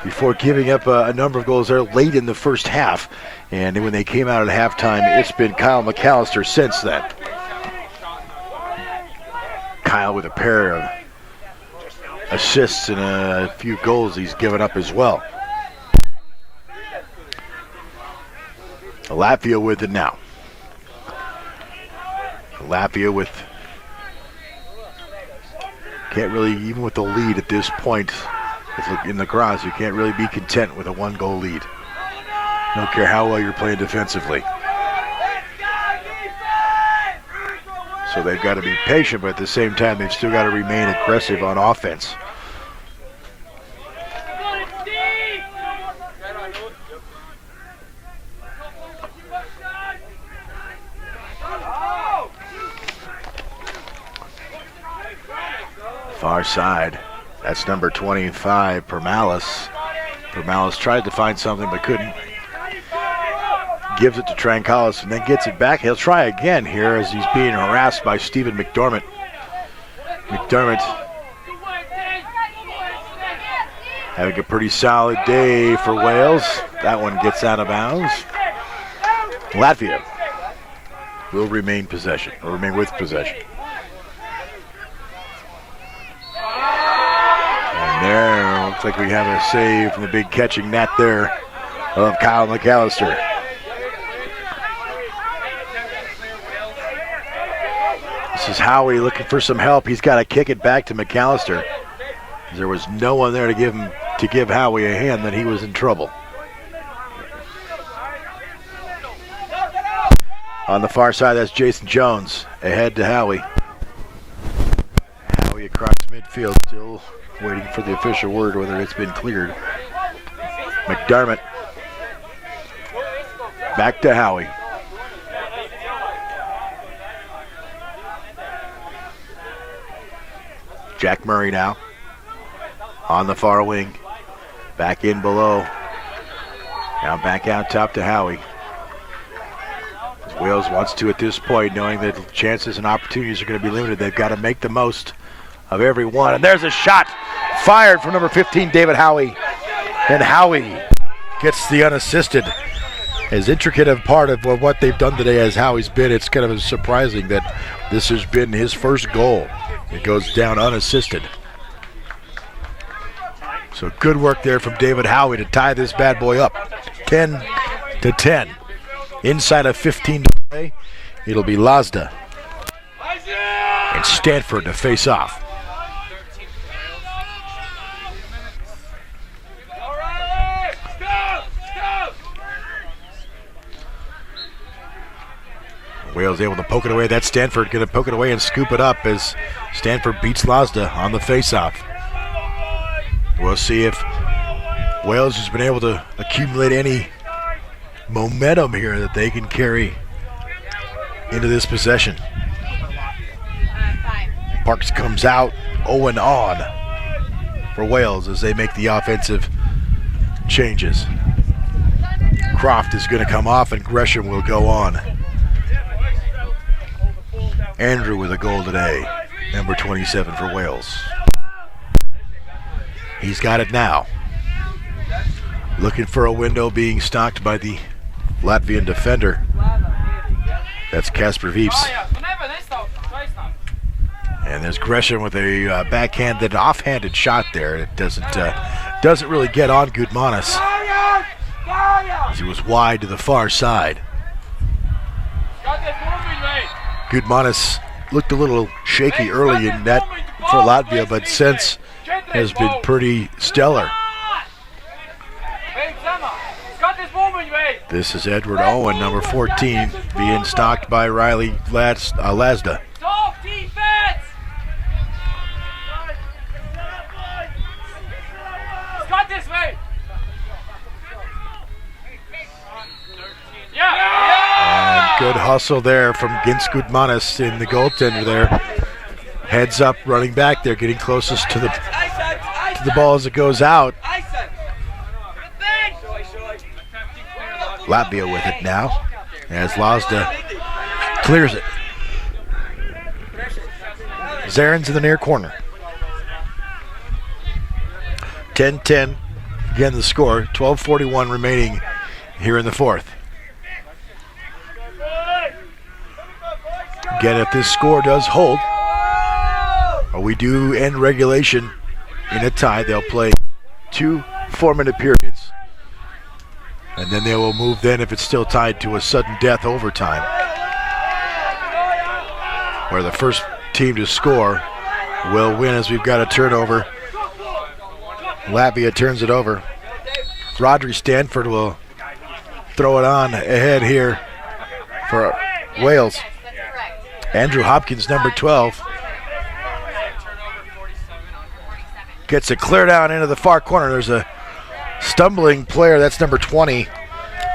before giving up a number of goals there late in the first half. And when they came out at halftime, it's been Kyle McAllister since then. Kyle with a pair of assists and a few goals he's given up as well. Latvia with it now. Latvia with, can't really, even with the lead at this point in lacrosse, you can't really be content with a 1-goal lead. Don't care how well you're playing defensively. So they've got to be patient, but at the same time, they've still got to remain aggressive on offense. Far side, that's number 25, Permalis. Permalis tried to find something but couldn't. Gives it to Trancalis and then gets it back. He'll try again here as he's being harassed by Stephen McDermott. McDermott having a pretty solid day for Wales. That one gets out of bounds. Latvia will remain possession, or remain with possession. And there, looks like we have a save from the big catching net there of Kyle McAllister. This is Howie looking for some help. He's got to kick it back to McAllister. There was no one there to give Howie a hand, then he was in trouble. On the far side, that's Jason Jones ahead to Howie. Howie across midfield, still waiting for the official word whether it's been cleared. McDermott back to Howie. Jack Murray now on the far wing, back in below, now back out top to Howie. Wales wants to at this point, knowing that chances and opportunities are going to be limited. They've got to make the most of every one. And there's a shot fired from number 15, David Howie. And Howie gets the unassisted as intricate a part of what they've done today as how he's been, it's kind of surprising that this has been his first goal. It goes down unassisted. So good work there from David Howie to tie this bad boy up. 10-10. Inside of 15 to play, it'll be Lazda and Stanford to face off. Wales able to poke it away. That's Stanford going to poke it away and scoop it up as Stanford beats Lazda on the face-off. We'll see if Wales has been able to accumulate any momentum here that they can carry into this possession. Parks comes out 0 on for Wales as they make the offensive changes. Croft is going to come off and Gresham will go on. Andrew with a goal today, number 27 for Wales. He's got it now. Looking for a window, being stalked by the Latvian defender. That's Kasper Viefs. And there's Gresham with a backhanded, offhanded shot there. It doesn't really get on Gudmanis, as he was wide to the far side. Gudmanis looked a little shaky early in net for Latvia, but since has been pretty stellar. This is Edward Owen, number 14, being stalked by Riley Lazda. And good hustle there from Gins Gudmanis in the goaltender there. Heads up, running back there, getting closest to the ball as it goes out. Latvia with it now as Lazda clears it. Zarin's in the near corner. 10-10. Again, the score. 12:41 remaining here in the fourth. Again, if this score does hold, or we do end regulation in a tie, they'll play 2 4-minute periods. And then they will move then, if it's still tied, to a sudden death overtime, where the first team to score will win as we've got a turnover. Latvia turns it over. Rodri Stanford will throw it on ahead here for Wales. Andrew Hopkins, number 12, gets it clear down into the far corner. There's a stumbling player, that's number 20,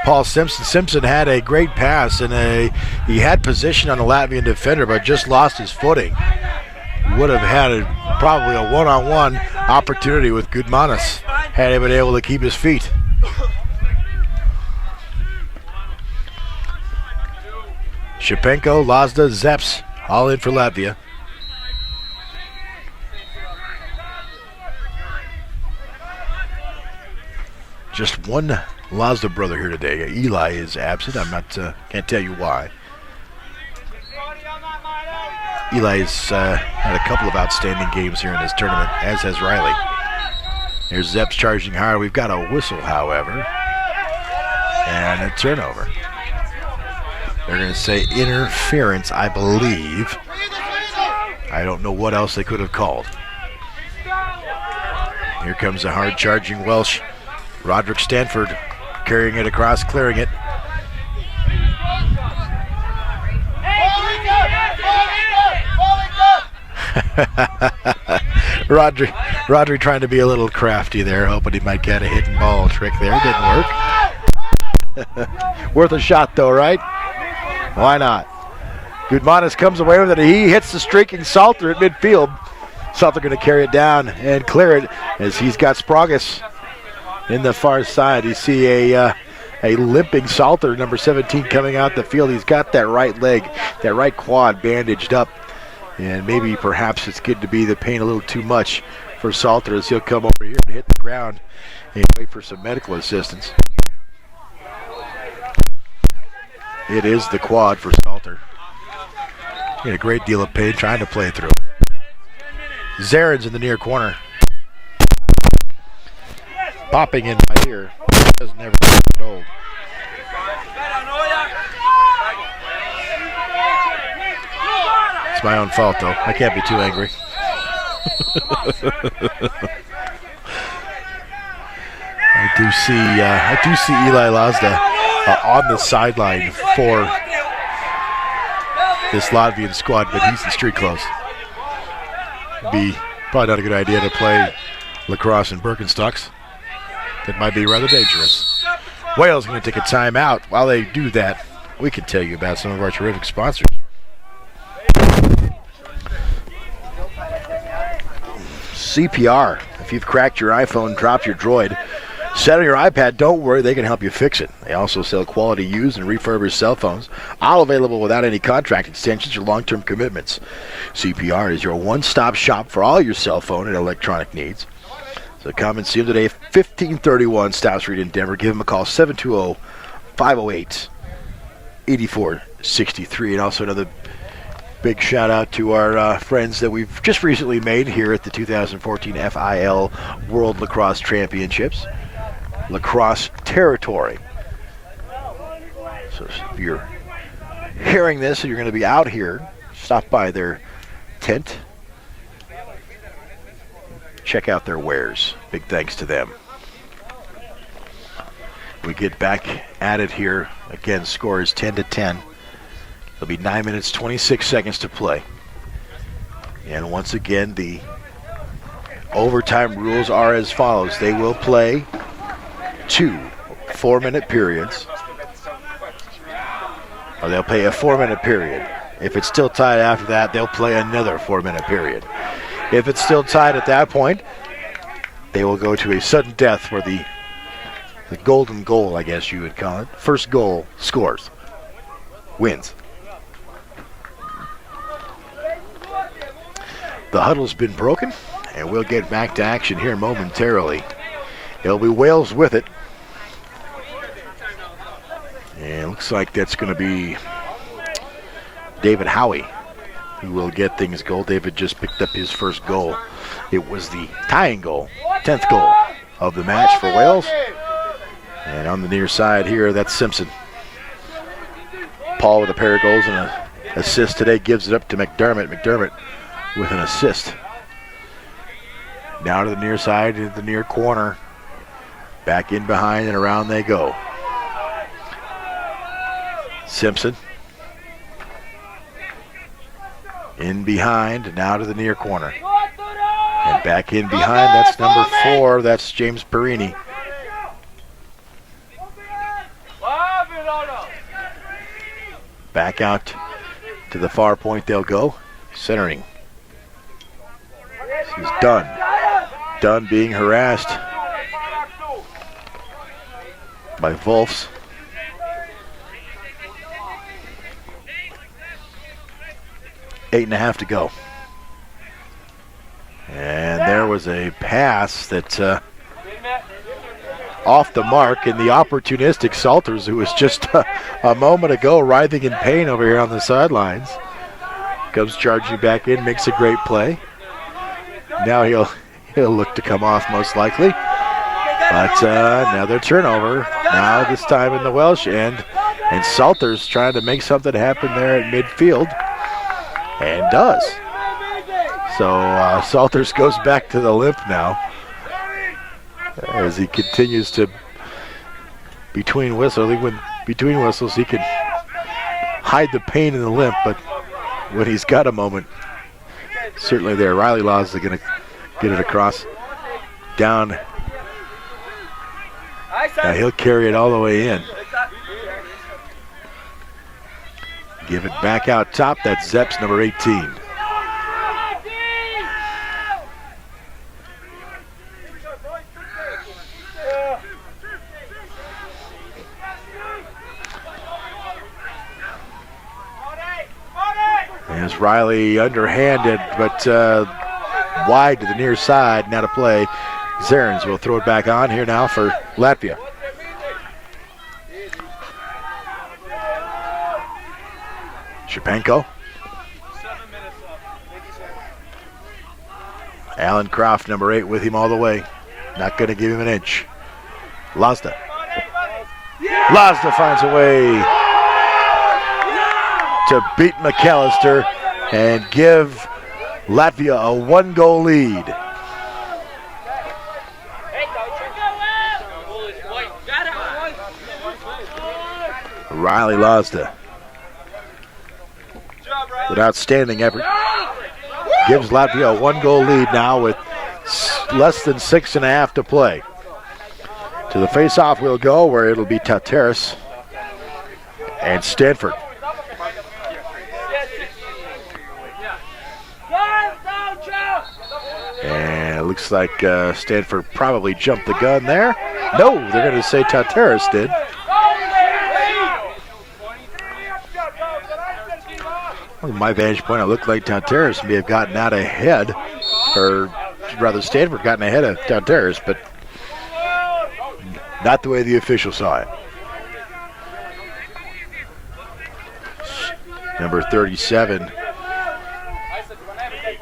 Paul Simpson. Simpson had a great pass and he had position on the Latvian defender, but just lost his footing. Would have had probably a one-on-one opportunity with Gudmanis had he been able to keep his feet. Shapenko, Lazda, Zeps, all in for Latvia. Just one Lazda brother here today. Eli is absent. I'm not, can't tell you why. Eli's had a couple of outstanding games here in this tournament, as has Riley. There's Zeps charging hard. We've got a whistle, however, and a turnover. They're going to say interference, I believe. I don't know what else they could have called. Here comes a hard charging Welsh. Roderick Stanford carrying it across, clearing it. Rodri trying to be a little crafty there, hoping he might get a hit and ball trick there. Didn't work. Worth a shot though, right? Why not? Gudmanis comes away with it. He hits the streaking Salter at midfield. Salter going to carry it down and clear it as he's got Spragus in the far side. You see a limping Salter, number 17, coming out the field. He's got that right leg, that right quad bandaged up. And maybe perhaps it's getting to be the pain a little too much for Salter as he'll come over here and hit the ground and wait for some medical assistance. It is the quad for Salter. He had a great deal of pain trying to play through. Zarin's in the near corner. Popping in my ear. Does never get old. It's my own fault, though. I can't be too angry. I do see Eli Lazda on the sideline for this Latvian squad, but he's in street clothes. Be probably not a good idea to play lacrosse in Birkenstocks. That might be rather dangerous. Wales going to take a timeout. While they do that, we can tell you about some of our terrific sponsors. CPR. If you've cracked your iPhone, dropped your Droid, set on your iPad, don't worry, they can help you fix it. They also sell quality used and refurbished cell phones, all available without any contract extensions or long-term commitments. CPR is your one-stop shop for all your cell phone and electronic needs. So come and see them today, 1531 Stout Street in Denver. Give them a call, 720-508-8463. And also another big shout out to our friends that we've just recently made here at the 2014 FIL World Lacrosse Championships. Lacrosse Territory. So if you're hearing this and you're going to be out here, stop by their tent. Check out their wares. Big thanks to them. We get back at it here. Again, score is 10-10. There'll be 9 minutes, 26 seconds to play. And once again, the overtime rules are as follows. They will play 2 4-minute periods. Or they'll play a 4-minute period. If it's still tied after that, they'll play another 4-minute period. If it's still tied at that point, they will go to a sudden death where the golden goal, I guess you would call it, first goal scores, wins. The huddle's been broken, and we'll get back to action here momentarily. It'll be Wales with it. And it looks like that's going to be David Howie who will get things goal. David just picked up his first goal. It was the tying goal, 10th goal of the match for Wales. And on the near side here, that's Simpson. Paul with a pair of goals and an assist today gives it up to McDermott. McDermott with an assist. Now to the near side, to the near corner. Back in behind and around they go. Simpson. In behind, now to the near corner. And back in behind, that's number 4, that's James Perini. Back out to the far point they'll go. Centering. He's done. Done being harassed by Wolfs. Eight and a half to go. And there was a pass that off the mark, and the opportunistic Salters, who was just a moment ago writhing in pain over here on the sidelines, comes charging back in, makes a great play. Now he'll look to come off most likely. But another turnover, now this time in the Welsh end. And Salters trying to make something happen there at midfield. And does. So Salters goes back to the limp now as he continues to between whistles he can hide the pain in the limp, but when he's got a moment, certainly there. Riley Laws is going to get it across down. Now he'll carry it all the way in. Give it back out top. That's Zeps, number 18. As Riley underhanded, but wide to the near side. Now to play. Zarins will throw it back on here now for Latvia. Shapenko. 7 minutes left. 50 seconds. Alan Croft, number 8, with him all the way. Not going to give him an inch. Lazda. Lazda finds a way to beat McAllister and give Latvia a 1-goal lead. Riley Lazda, with outstanding effort, gives Latvia a 1-goal lead now with less than 6.5 to play. To the face-off we'll go, where it'll be Tateris and Stanford. And it looks like Stanford probably jumped the gun there. No, they're going to say Tateris did. From my vantage point, it looked like Tateris may have gotten out ahead, or rather Stanford gotten ahead of Tateris, but not the way the official saw it. Number 37,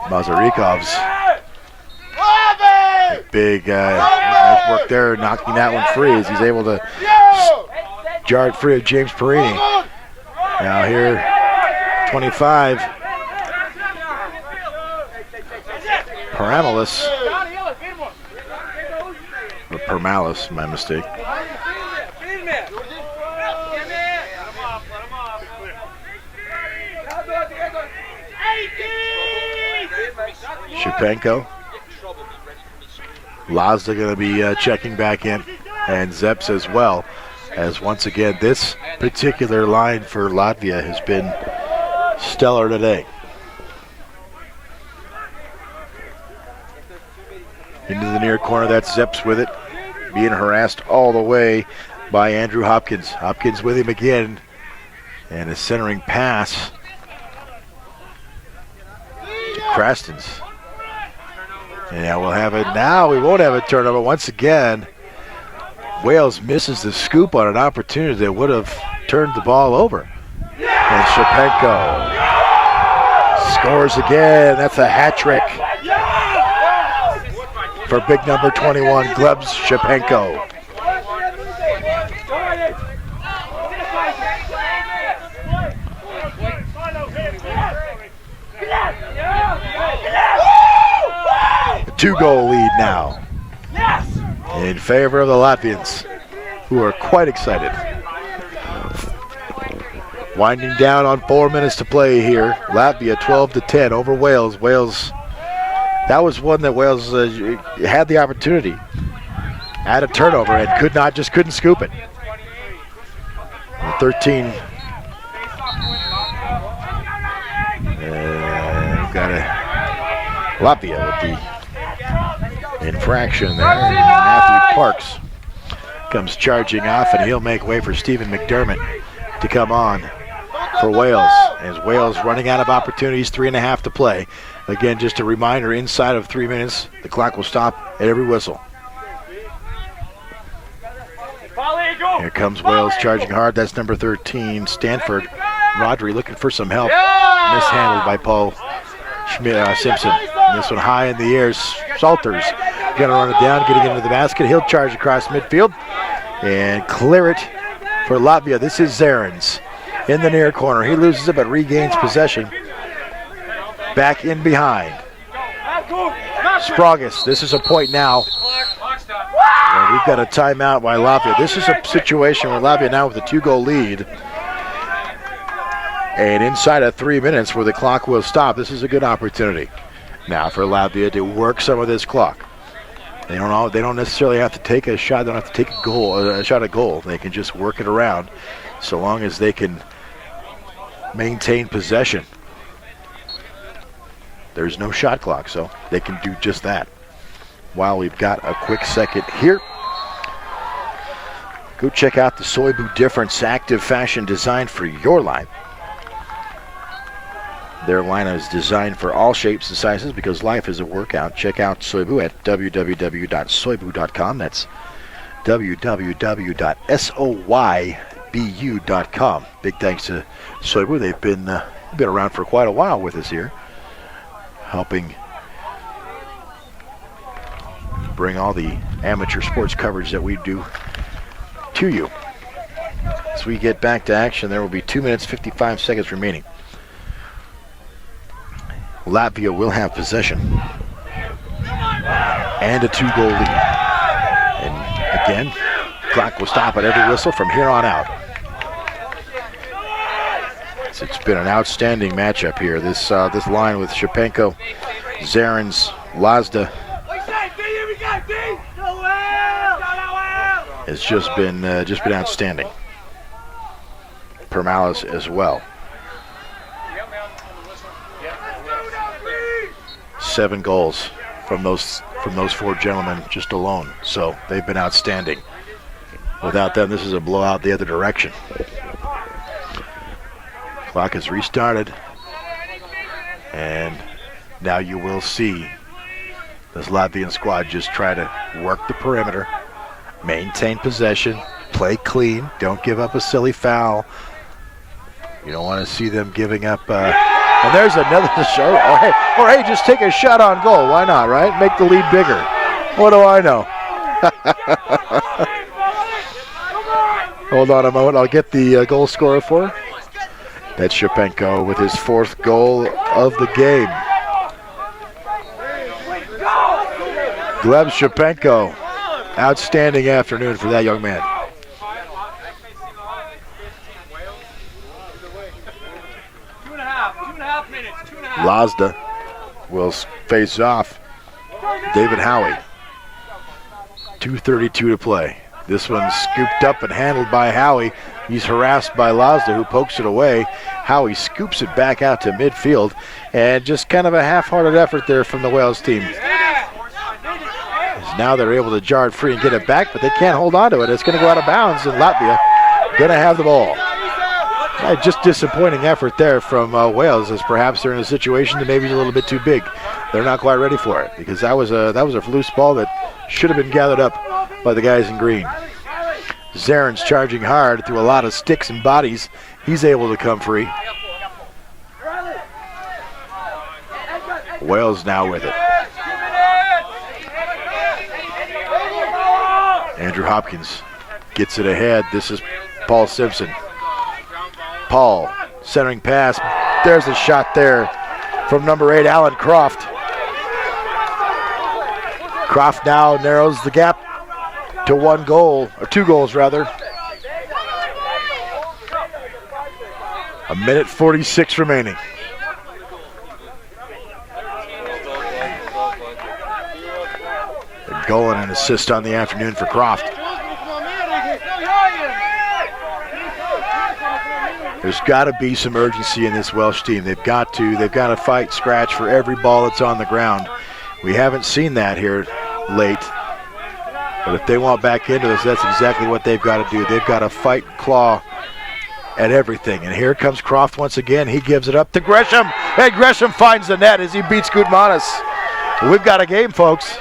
Mazarikov's big nice work there, knocking that one free as he's able to jar it free of James Perini. Now here, 25, Peramalis, or Permalis, my mistake. Shapenko. Lazda going to be checking back in, and Zeps as well, as once again this particular line for Latvia has been stellar today. Into the near corner, that's Zeps with it, being harassed all the way by Andrew Hopkins. Hopkins with him again, and a centering pass to Krastens. And we'll have it now. We won't have a turnover once again. Wales misses the scoop on an opportunity that would have turned the ball over. And Shapenko scores again. That's a hat trick for big number 21, Glebs Shapenko. A 2-goal lead now in favor of the Latvians, who are quite excited. Winding down on 4 minutes to play here. Latvia 12-10 over Wales. Wales, that was one that Wales had the opportunity at a turnover and couldn't scoop it. 13. We've got Latvia with the infraction there. And Matthew Parks comes charging off, and he'll make way for Stephen McDermott to come on for Wales. As Wales running out of opportunities, 3.5 to play. Again, just a reminder, inside of 3 minutes, the clock will stop at every whistle. Here comes Wales charging hard. That's number 13, Stanford. Rodri looking for some help. Mishandled by Paul Simpson. This one high in the air. Salters going to run it down, getting into the basket. He'll charge across midfield and clear it for Latvia. This is Zarins in the near corner. He loses it but regains possession. Back in behind. Spragus, this is a point now. And we've got a timeout by Latvia. This is a situation where Latvia now with a 2-goal lead. And inside of 3 minutes where the clock will stop, this is a good opportunity now for Latvia to work some of this clock. They don't necessarily have to take a shot. They don't have to take a shot at goal. They can just work it around so long as they can maintain possession. There's no shot clock, so they can do just that. While we've got a quick second here, go check out the Soybu Difference active fashion design for your line. Their line is designed for all shapes and sizes because life is a workout. Check out Soybu at www.soybu.com. That's www.soybu.com. Big thanks to Soybu. They've been been around for quite a while with us here, helping bring all the amateur sports coverage that we do to you. As we get back to action, there will be 2 minutes, 55 seconds remaining. Latvia will have possession and a 2-goal lead. And again, clock will stop at every whistle from here on out. It's been an outstanding matchup here. This line with Shapenko, Zarins, Lazda has just been outstanding. Permalis as well. 7 goals from those 4 gentlemen just alone. So they've been outstanding. Without them, this is a blowout the other direction. Clock has restarted, and now you will see this Latvian squad just try to work the perimeter, maintain possession, play clean, don't give up a silly foul. You don't want to see them giving up. And there's another shot. Or hey, just take a shot on goal. Why not, right? Make the lead bigger. What do I know? Hold on a moment. I'll get the goal scorer for her. That's Shapenko with his 4th goal of the game. Gleb Shapenko. Outstanding afternoon for that young man. Lazda will face off David Howie. 2:32 to play. This one's scooped up and handled by Howie. He's harassed by Lazda, who pokes it away. Howie scoops it back out to midfield, and just kind of a half-hearted effort there from the Wales team. As now they're able to jar it free and get it back, but they can't hold on to it. It's going to go out of bounds, and Latvia going to have the ball. Just disappointing effort there from Wales, as perhaps they're in a situation that maybe is a little bit too big. They're not quite ready for it, because that was a loose ball that should have been gathered up by the guys in green. Zarins charging hard through a lot of sticks and bodies. He's able to come free. Wales now with it. Andrew Hopkins gets it ahead. This is Paul Simpson. Paul, centering pass. There's a shot there from number 8, Alan Croft. Croft now narrows the gap to 1 goal, or 2 goals rather. 1:46 remaining. A goal and an assist on the afternoon for Croft. There's got to be some urgency in this Welsh team. They've got to fight scratch for every ball that's on the ground. We haven't seen that here late. But if they want back into this, that's exactly what they've got to do. They've got to fight and claw at everything. And here comes Croft once again. He gives it up to Gresham. And Gresham finds the net as he beats Gudmanis. We've got a game, folks.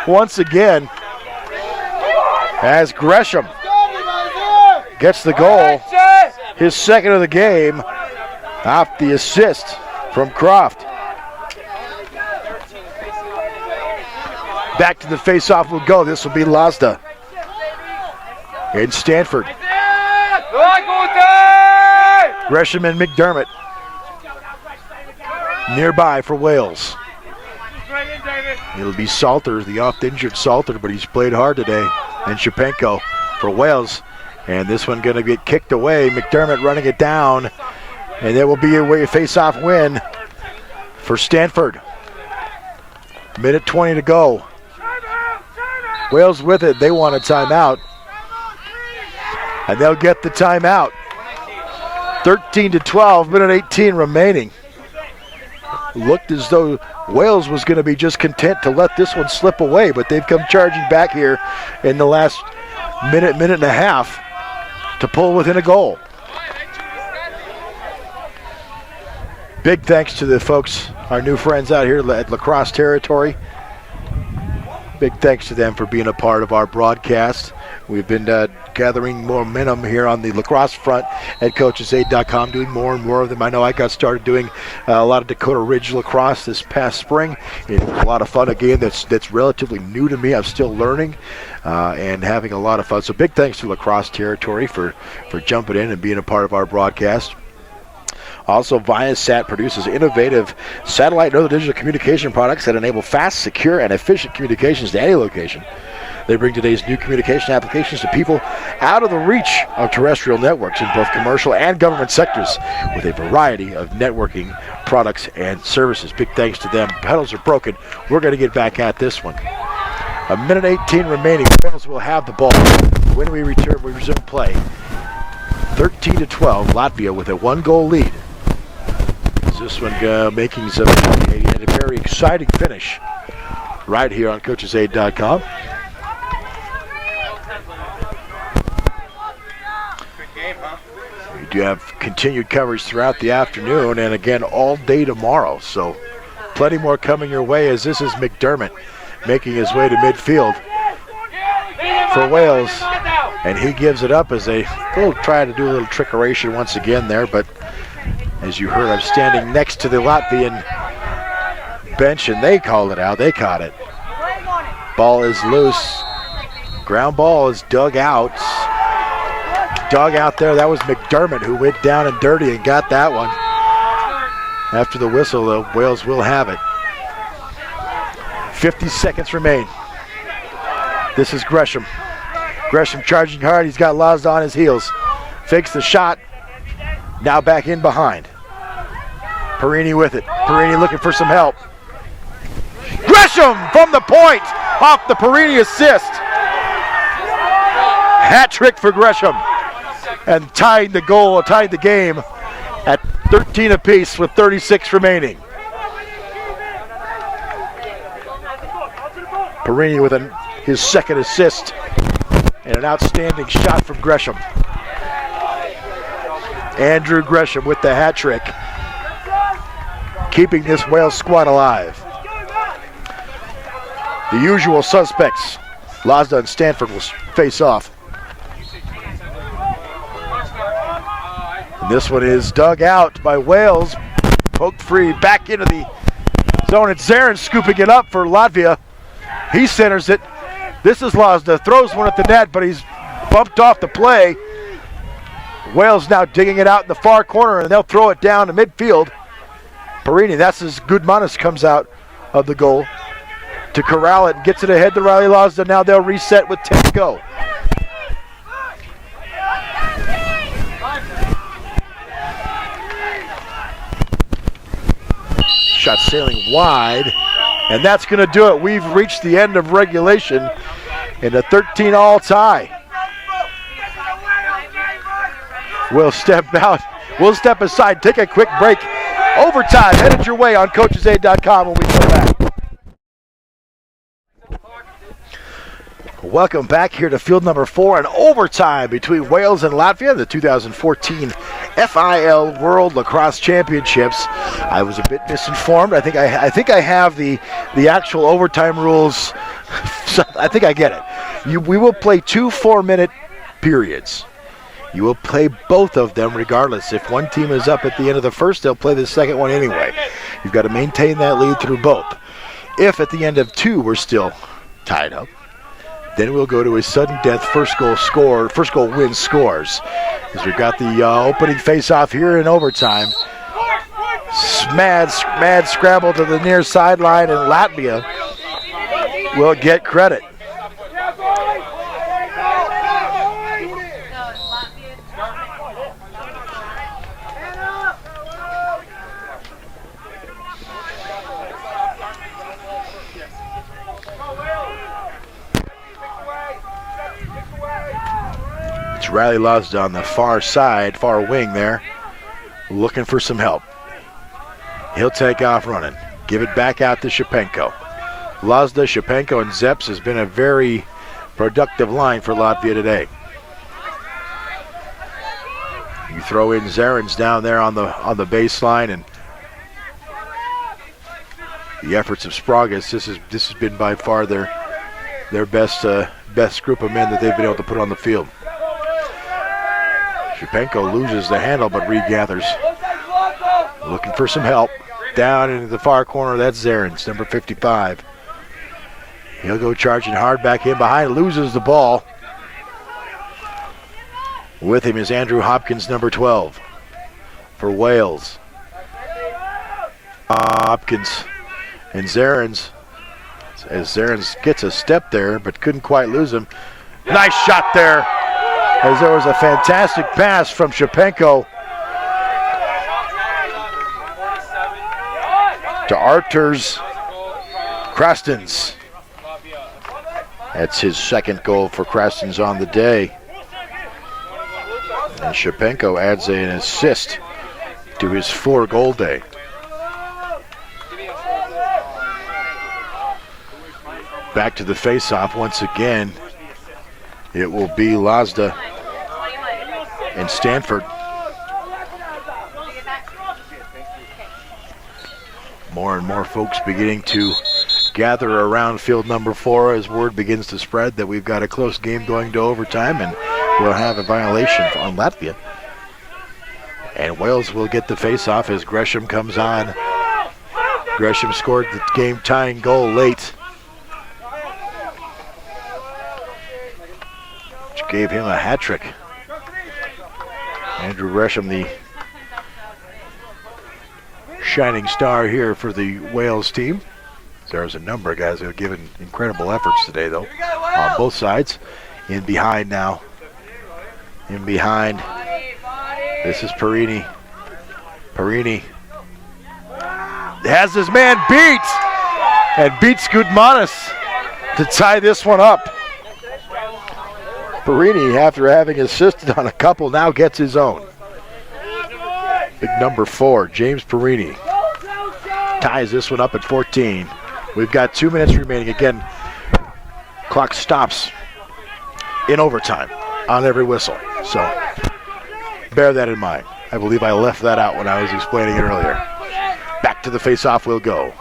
Once again, as Gresham gets the goal. His 2nd of the game off the assist from Croft. Back to the face-off will go. This will be Lazda. And Stanford. Gresham and McDermott. Nearby for Wales. It'll be Salter, the oft-injured Salter, but he's played hard today. And Shapenko for Wales. And this one going to get kicked away. McDermott running it down. And there will be a face-off win for Stanford. 1:20 to go. Wales with it. They want a timeout. And they'll get the timeout. 13-12, 1:18 remaining. Looked as though Wales was going to be just content to let this one slip away, but they've come charging back here in the last minute and a half to pull within a goal. Big thanks to the folks, our new friends out here at Lacrosse territory. Big thanks to them for being a part of our broadcast. We've been gathering momentum here on the lacrosse front at coachesaid.com, doing more and more of them. I know I got started doing a lot of Dakota Ridge lacrosse this past spring. It was a lot of fun. Again, that's relatively new to me. I'm still learning and having a lot of fun. So big thanks to Lacrosse Territory for jumping in and being a part of our broadcast. Also, Viasat produces innovative satellite and other digital communication products that enable fast, secure, and efficient communications to any location. They bring today's new communication applications to people out of the reach of terrestrial networks in both commercial and government sectors with a variety of networking products and services. Big thanks to them. Pedals are broken. We're going to get back at this one. A minute 18 remaining. Wales will have the ball. When we return, we resume play. 13-12, Latvia with a 1-goal lead. This one making some a very exciting finish right here on coachesaid.com. We do have continued coverage throughout the afternoon and again all day tomorrow. So plenty more coming your way as this is McDermott making his way to midfield for Wales. And he gives it up as they will try to do a little trickeration once again there. But as you heard, I'm standing next to the Latvian bench and they called it out. They caught it. Ball is loose. Ground ball is dug out. Dug out there. That was McDermott who went down and dirty and got that one. After the whistle, though, Wales will have it. 50 seconds remain. This is Gresham. Gresham charging hard. He's got Lazda on his heels. Fakes the shot. Now back in behind. Perini with it. Perini looking for some help. Gresham from the point off the Perini assist. Hat trick for Gresham. And tied the game at 13 apiece with 36 remaining. Perini with his second assist and an outstanding shot from Gresham. Andrew Gresham with the hat trick, keeping this Wales squad alive. The usual suspects, Lazda and Stanford, will face off. And this one is dug out by Wales, poked free back into the zone. It's Zarin scooping it up for Latvia. He centers it. This is Lazda, throws one at the net, but he's bumped off the play. Wales now digging it out in the far corner, and they'll throw it down to midfield. Perini, that's as Goodmanis comes out of the goal to corral it and gets it ahead to Riley Lazda. Now they'll reset with 10 to go. Shot sailing wide, and that's going to do it. We've reached the end of regulation in a 13-all tie. We'll step out. We'll step aside, take a quick break. Overtime headed your way on coachesaid.com when we come back. Welcome back here to field number 4 and overtime between Wales and Latvia, the 2014 FIL World Lacrosse Championships. I was a bit misinformed. I think I have the actual overtime rules. So I think I get it. We will play 2 4-minute periods. You will play both of them regardless. If one team is up at the end of the first, they'll play the second one anyway. You've got to maintain that lead through both. If at the end of 2 we're still tied up, then we'll go to a sudden death first goal win scores. As we've got the opening face-off here in overtime. Mad scramble to the near sideline, and Latvia will get credit. It's Riley Lazda on the far wing there, looking for some help. He'll take off running. Give it back out to Shapenko. Lazda, Shapenko, and Zeps has been a very productive line for Latvia today. You throw in Zarins down there on the baseline, and the efforts of Spragas. This has been by far their their best group of men that they've been able to put on the field. Shapenko loses the handle but regathers. Looking for some help. Down into the far corner, that's Zarens, number 55. He'll go charging hard back in behind, loses the ball. With him is Andrew Hopkins, number 12, for Wales. Hopkins and Zarens, as Zarens gets a step there, but couldn't quite lose him. Nice shot there, as there was a fantastic pass from Shapenko to Arturs Krastens. That's his second goal for Krastens on the day. And Shapenko adds an assist to his 4-goal day. Back to the face-off once again. It will be Lazda and Stanford. More and more folks beginning to gather around field number 4 as word begins to spread that we've got a close game going to overtime, and we'll have a violation on Latvia. And Wales will get the face-off as Gresham comes on. Gresham scored the game-tying goal late, which gave him a hat trick. Andrew Gresham, the shining star here for the Wales team. There's a number of guys who have given incredible efforts today, though, on both sides. In behind now. In behind. This is Perini. Perini has his man beat, and beats Gudmanis to tie this one up. Perini, after having assisted on a couple, now gets his own. Big number 4, James Perini, ties this one up at 14. We've got 2 minutes remaining. Again, clock stops in overtime on every whistle. So bear that in mind. I believe I left that out when I was explaining it earlier. Back to the face-off we'll go.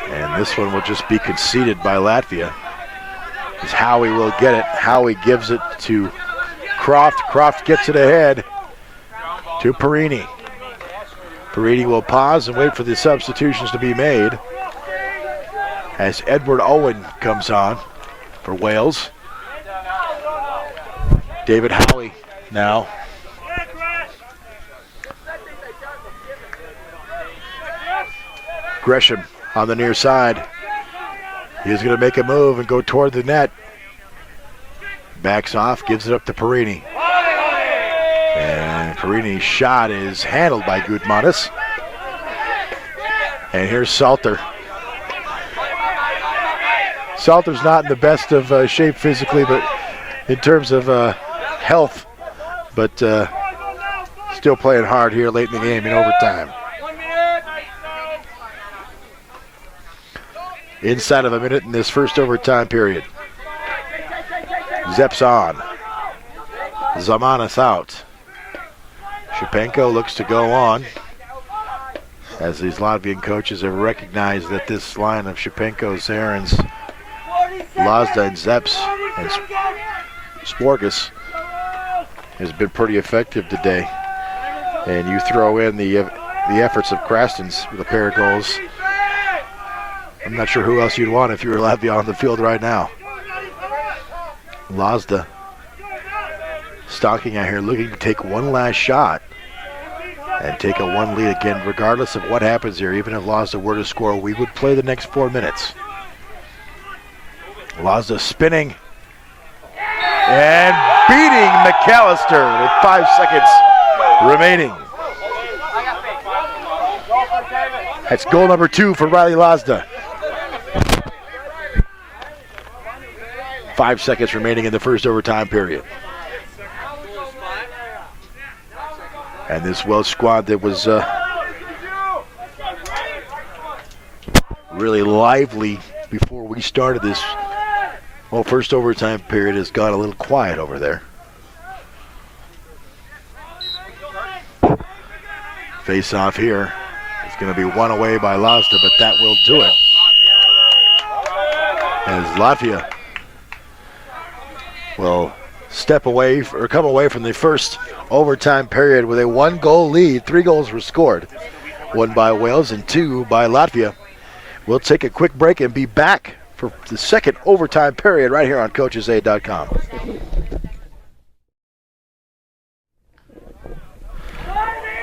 And this one will just be conceded by Latvia. As Howie will get it. Howie gives it to Croft. Croft gets it ahead to Perini. Perini will pause and wait for the substitutions to be made as Edward Owen comes on for Wales. David Howie now. Gresham on the near side. He's going to make a move and go toward the net. Backs off, gives it up to Perini. And Perini's shot is handled by Gudmanis. And here's Salter. Salter's not in the best of shape physically, but in terms of health, but still playing hard here late in the game in overtime. Inside of a minute in this first overtime period. Zep's on. Zamanis out. Shapenko looks to go on, as these Latvian coaches have recognized that this line of Shapenko, Zarens, Lazda, and Zeps, and Sporgus has been pretty effective today. And you throw in the efforts of Krastens with a pair of goals. I'm not sure who else you'd want if you were Latvia on the field right now. Lazda stalking out here, looking to take one last shot and take a 1 lead again. Regardless of what happens here, even if Lazda were to score, we would play the next 4 minutes. Lazda spinning and beating McAllister with 5 seconds remaining. That's goal number 2 for Riley Lazda. 5 seconds remaining in the first overtime period. And this Welsh squad that was really lively before we started this first overtime period has gone a little quiet over there. Face off here. It's going to be won away by Lazda, but that will do it. as Latvia will step away or come away from the first overtime period with a 1-goal lead. 3 goals were scored, 1 by Wales and 2 by Latvia. We'll take a quick break and be back for the second overtime period right here on CoachesAid.com.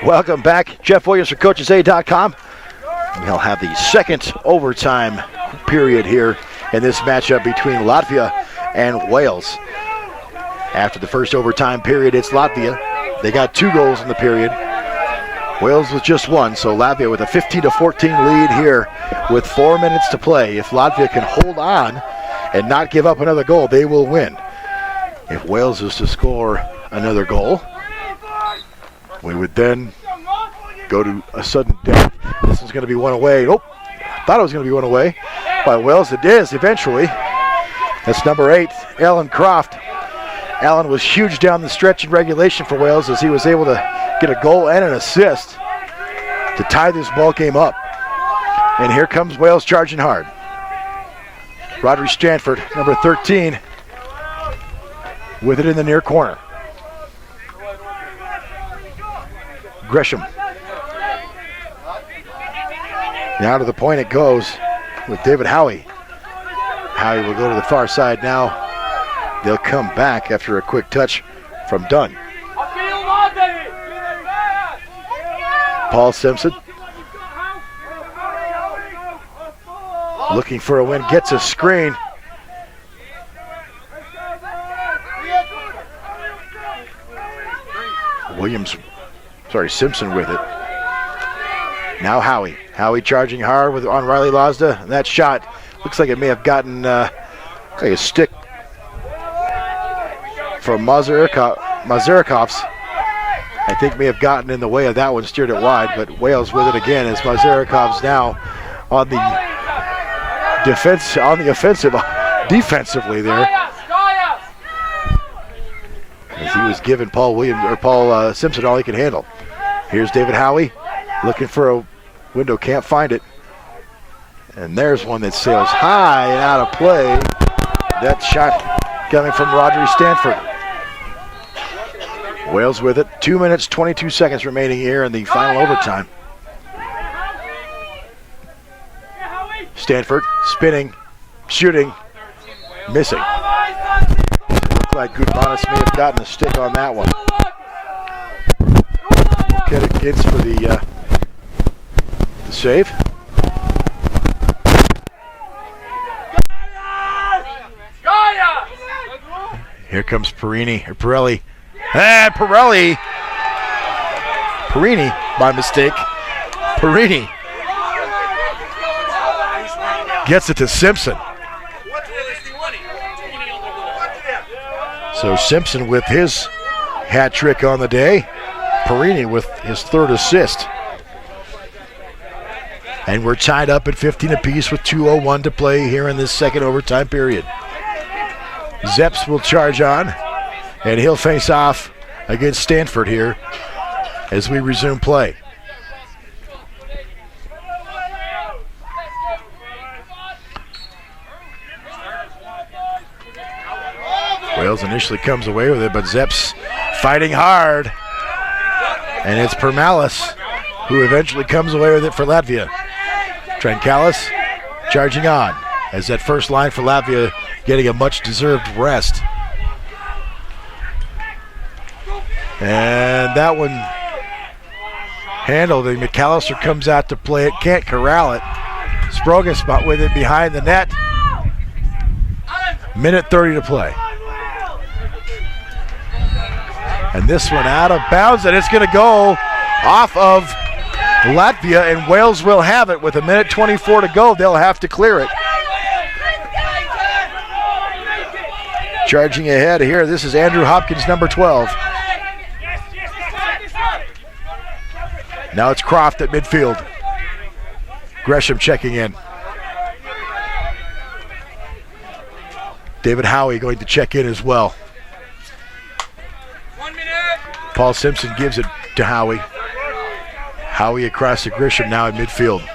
Welcome back. Jeff Williams for CoachesAid.com. We'll have the second overtime period here in this matchup between Latvia and Wales. After the first overtime period, it's Latvia. They got 2 goals in the period. Wales with just 1, so Latvia with a 15-14 lead here with 4 minutes to play. If Latvia can hold on and not give up another goal, they will win. If Wales is to score another goal, we would then go to a sudden death. This is going to be one away. Oh, thought it was going to be one away by Wales. It is eventually. That's number 8, Alan Croft. Allen was huge down the stretch in regulation for Wales as he was able to get a goal and an assist to tie this ball game up. And here comes Wales charging hard. Rodri Stanford, number 13, with it in the near corner. Gresham. Now to the point it goes with David Howie. Howie will go to the far side now. They'll come back after a quick touch from Dunn. Paul Simpson looking for a win, gets a screen. Simpson with it. Now Howie. Howie charging hard on Riley Lozda. And that shot looks like it may have gotten like a stick from Mazurikov's. I think may have gotten in the way of that one, steered it wide, but Wales with it again as Mazurikov's now on the defensively there. As he was giving Paul Simpson all he could handle. Here's David Howie looking for a window, can't find it. And there's one that sails high and out of play. That shot coming from Rodri Stanford. Wales with it. 2 minutes, 22 seconds remaining here in the final overtime. Stanford spinning, shooting, missing. It looked like Gudmanis may have gotten a stick on that one. Get it, Gids for the save. Here comes Pirelli. And Perini, by mistake. Perini gets it to Simpson. So Simpson with his hat trick on the day. Perini with his 3rd assist. And we're tied up at 15 apiece with 2:01 to play here in this second overtime period. Zeps will charge on. And he'll face off against Stanford here as we resume play. Wales initially comes away with it, but Zeps fighting hard. And it's Permalis who eventually comes away with it for Latvia. Trenkalis charging on as that first line for Latvia getting a much-deserved rest. And that one handled, and McAllister comes out to play it, can't corral it. Sprogan spot with it behind the net. Minute 30 to play. And this one out of bounds, and it's going to go off of Latvia, and Wales will have it with a minute 24 to go. They'll have to clear it. Charging ahead here, this is Andrew Hopkins, number 12. Now it's Croft at midfield. Gresham checking in. David Howie going to check in as well. Paul Simpson gives it to Howie. Howie across to Gresham now at midfield.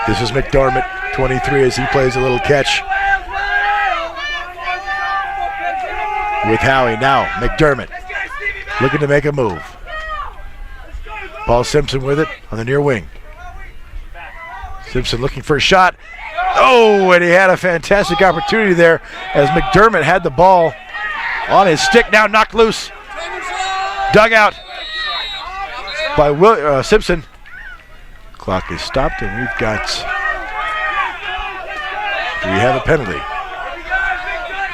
This is McDermott. 23 as he plays a little catch with Howie. Now McDermott looking to make a move. Paul Simpson with it on the near wing. Simpson looking for a shot. Oh, and he had a fantastic opportunity there as McDermott had the ball on his stick, now knocked loose. Dug out by Simpson. Clock is stopped, and we've got... Do we have a penalty?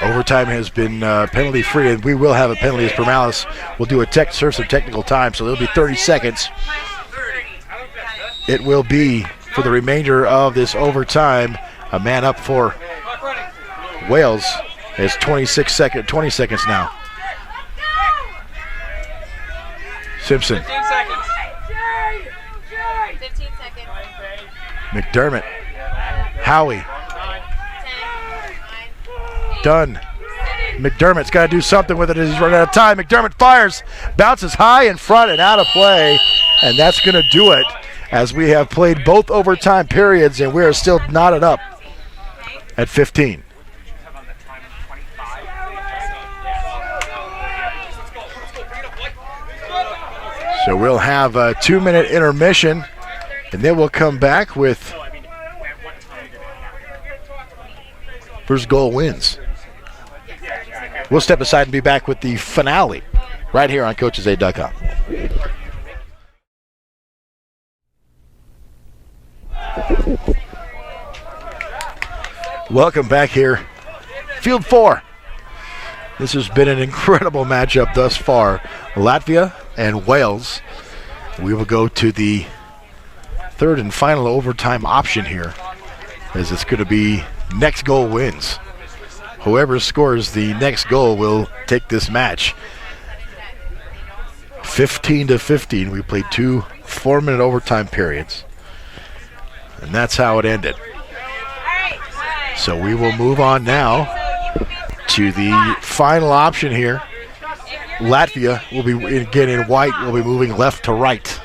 Overtime has been penalty-free, and we will have a penalty as Permalis will do serve some technical time, so there'll be 30 seconds. It will be, for the remainder of this overtime, a man up for Wales. It's 20 seconds now. Simpson. 15 seconds. McDermott. Howie. 10, 9, 8, Done. McDermott's got to do something with it as he's running out of time. McDermott fires, bounces high in front and out of play, and that's going to do it as we have played both overtime periods and we are still knotted up at 15. So we'll have a 2-minute intermission, and then we'll come back with first goal wins. We'll step aside and be back with the finale right here on CoachesAid.com. Welcome back here. Field 4. This has been an incredible matchup thus far. Latvia and Wales. We will go to the third and final overtime option here, as it's going to be next goal wins. Whoever scores the next goal will take this match. 15-15. We played 2 4-minute overtime periods, and that's how it ended. So we will move on now to the final option here. Latvia will be, again in white, will be moving left to right.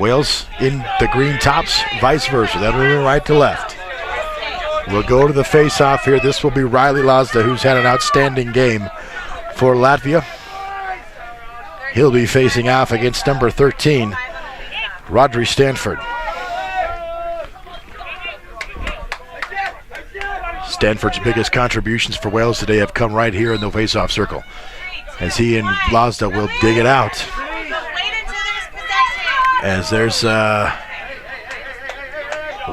Wales in the green tops, vice versa. They're moving right to left. We'll go to the face-off here. This will be Riley Lazda, who's had an outstanding game for Latvia. He'll be facing off against number 13, Rodri Stanford. Stanford's biggest contributions for Wales today have come right here in the face-off circle, as he and Lazda will dig it out. As there's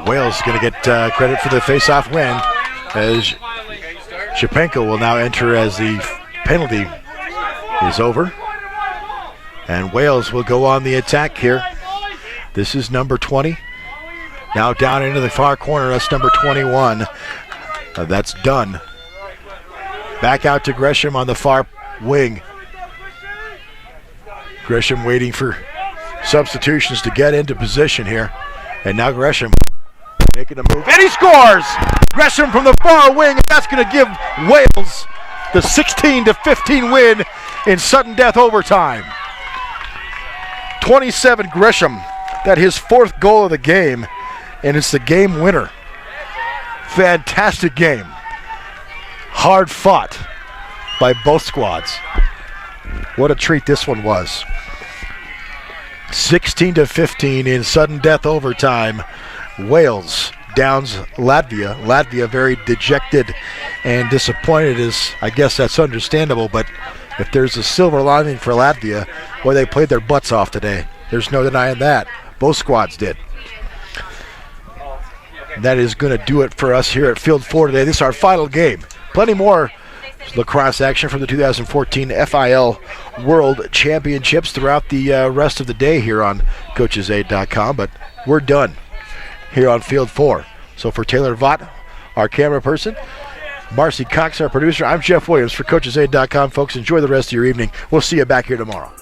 Wales going to get credit for the face-off win, as Shapenko will now enter as the penalty is over. And Wales will go on the attack here. This is number 20. Now down into the far corner, that's number 21. That's done. Back out to Gresham on the far wing. Gresham waiting for substitutions to get into position here. And now Gresham making a move. And he scores! Gresham from the far wing. And that's going to give Wales the 16-15 win in sudden death overtime. 27 Gresham. That his 4th goal of the game. And it's the game winner. Fantastic game. Hard fought by both squads. What a treat this one was. 16-15 in sudden death overtime. Wales downs Latvia. Latvia very dejected and disappointed, as I guess that's understandable, but if there's a silver lining for Latvia, boy, they played their butts off today. There's no denying that. Both squads did. And that is going to do it for us here at Field 4 today. This is our final game. Plenty more lacrosse action from the 2014 FIL World Championships throughout the rest of the day here on CoachesAid.com, but we're done here on Field 4. So for Taylor Vaught, our camera person, Marcy Cox, our producer, I'm Jeff Williams for CoachesAid.com. Folks, enjoy the rest of your evening. We'll see you back here tomorrow.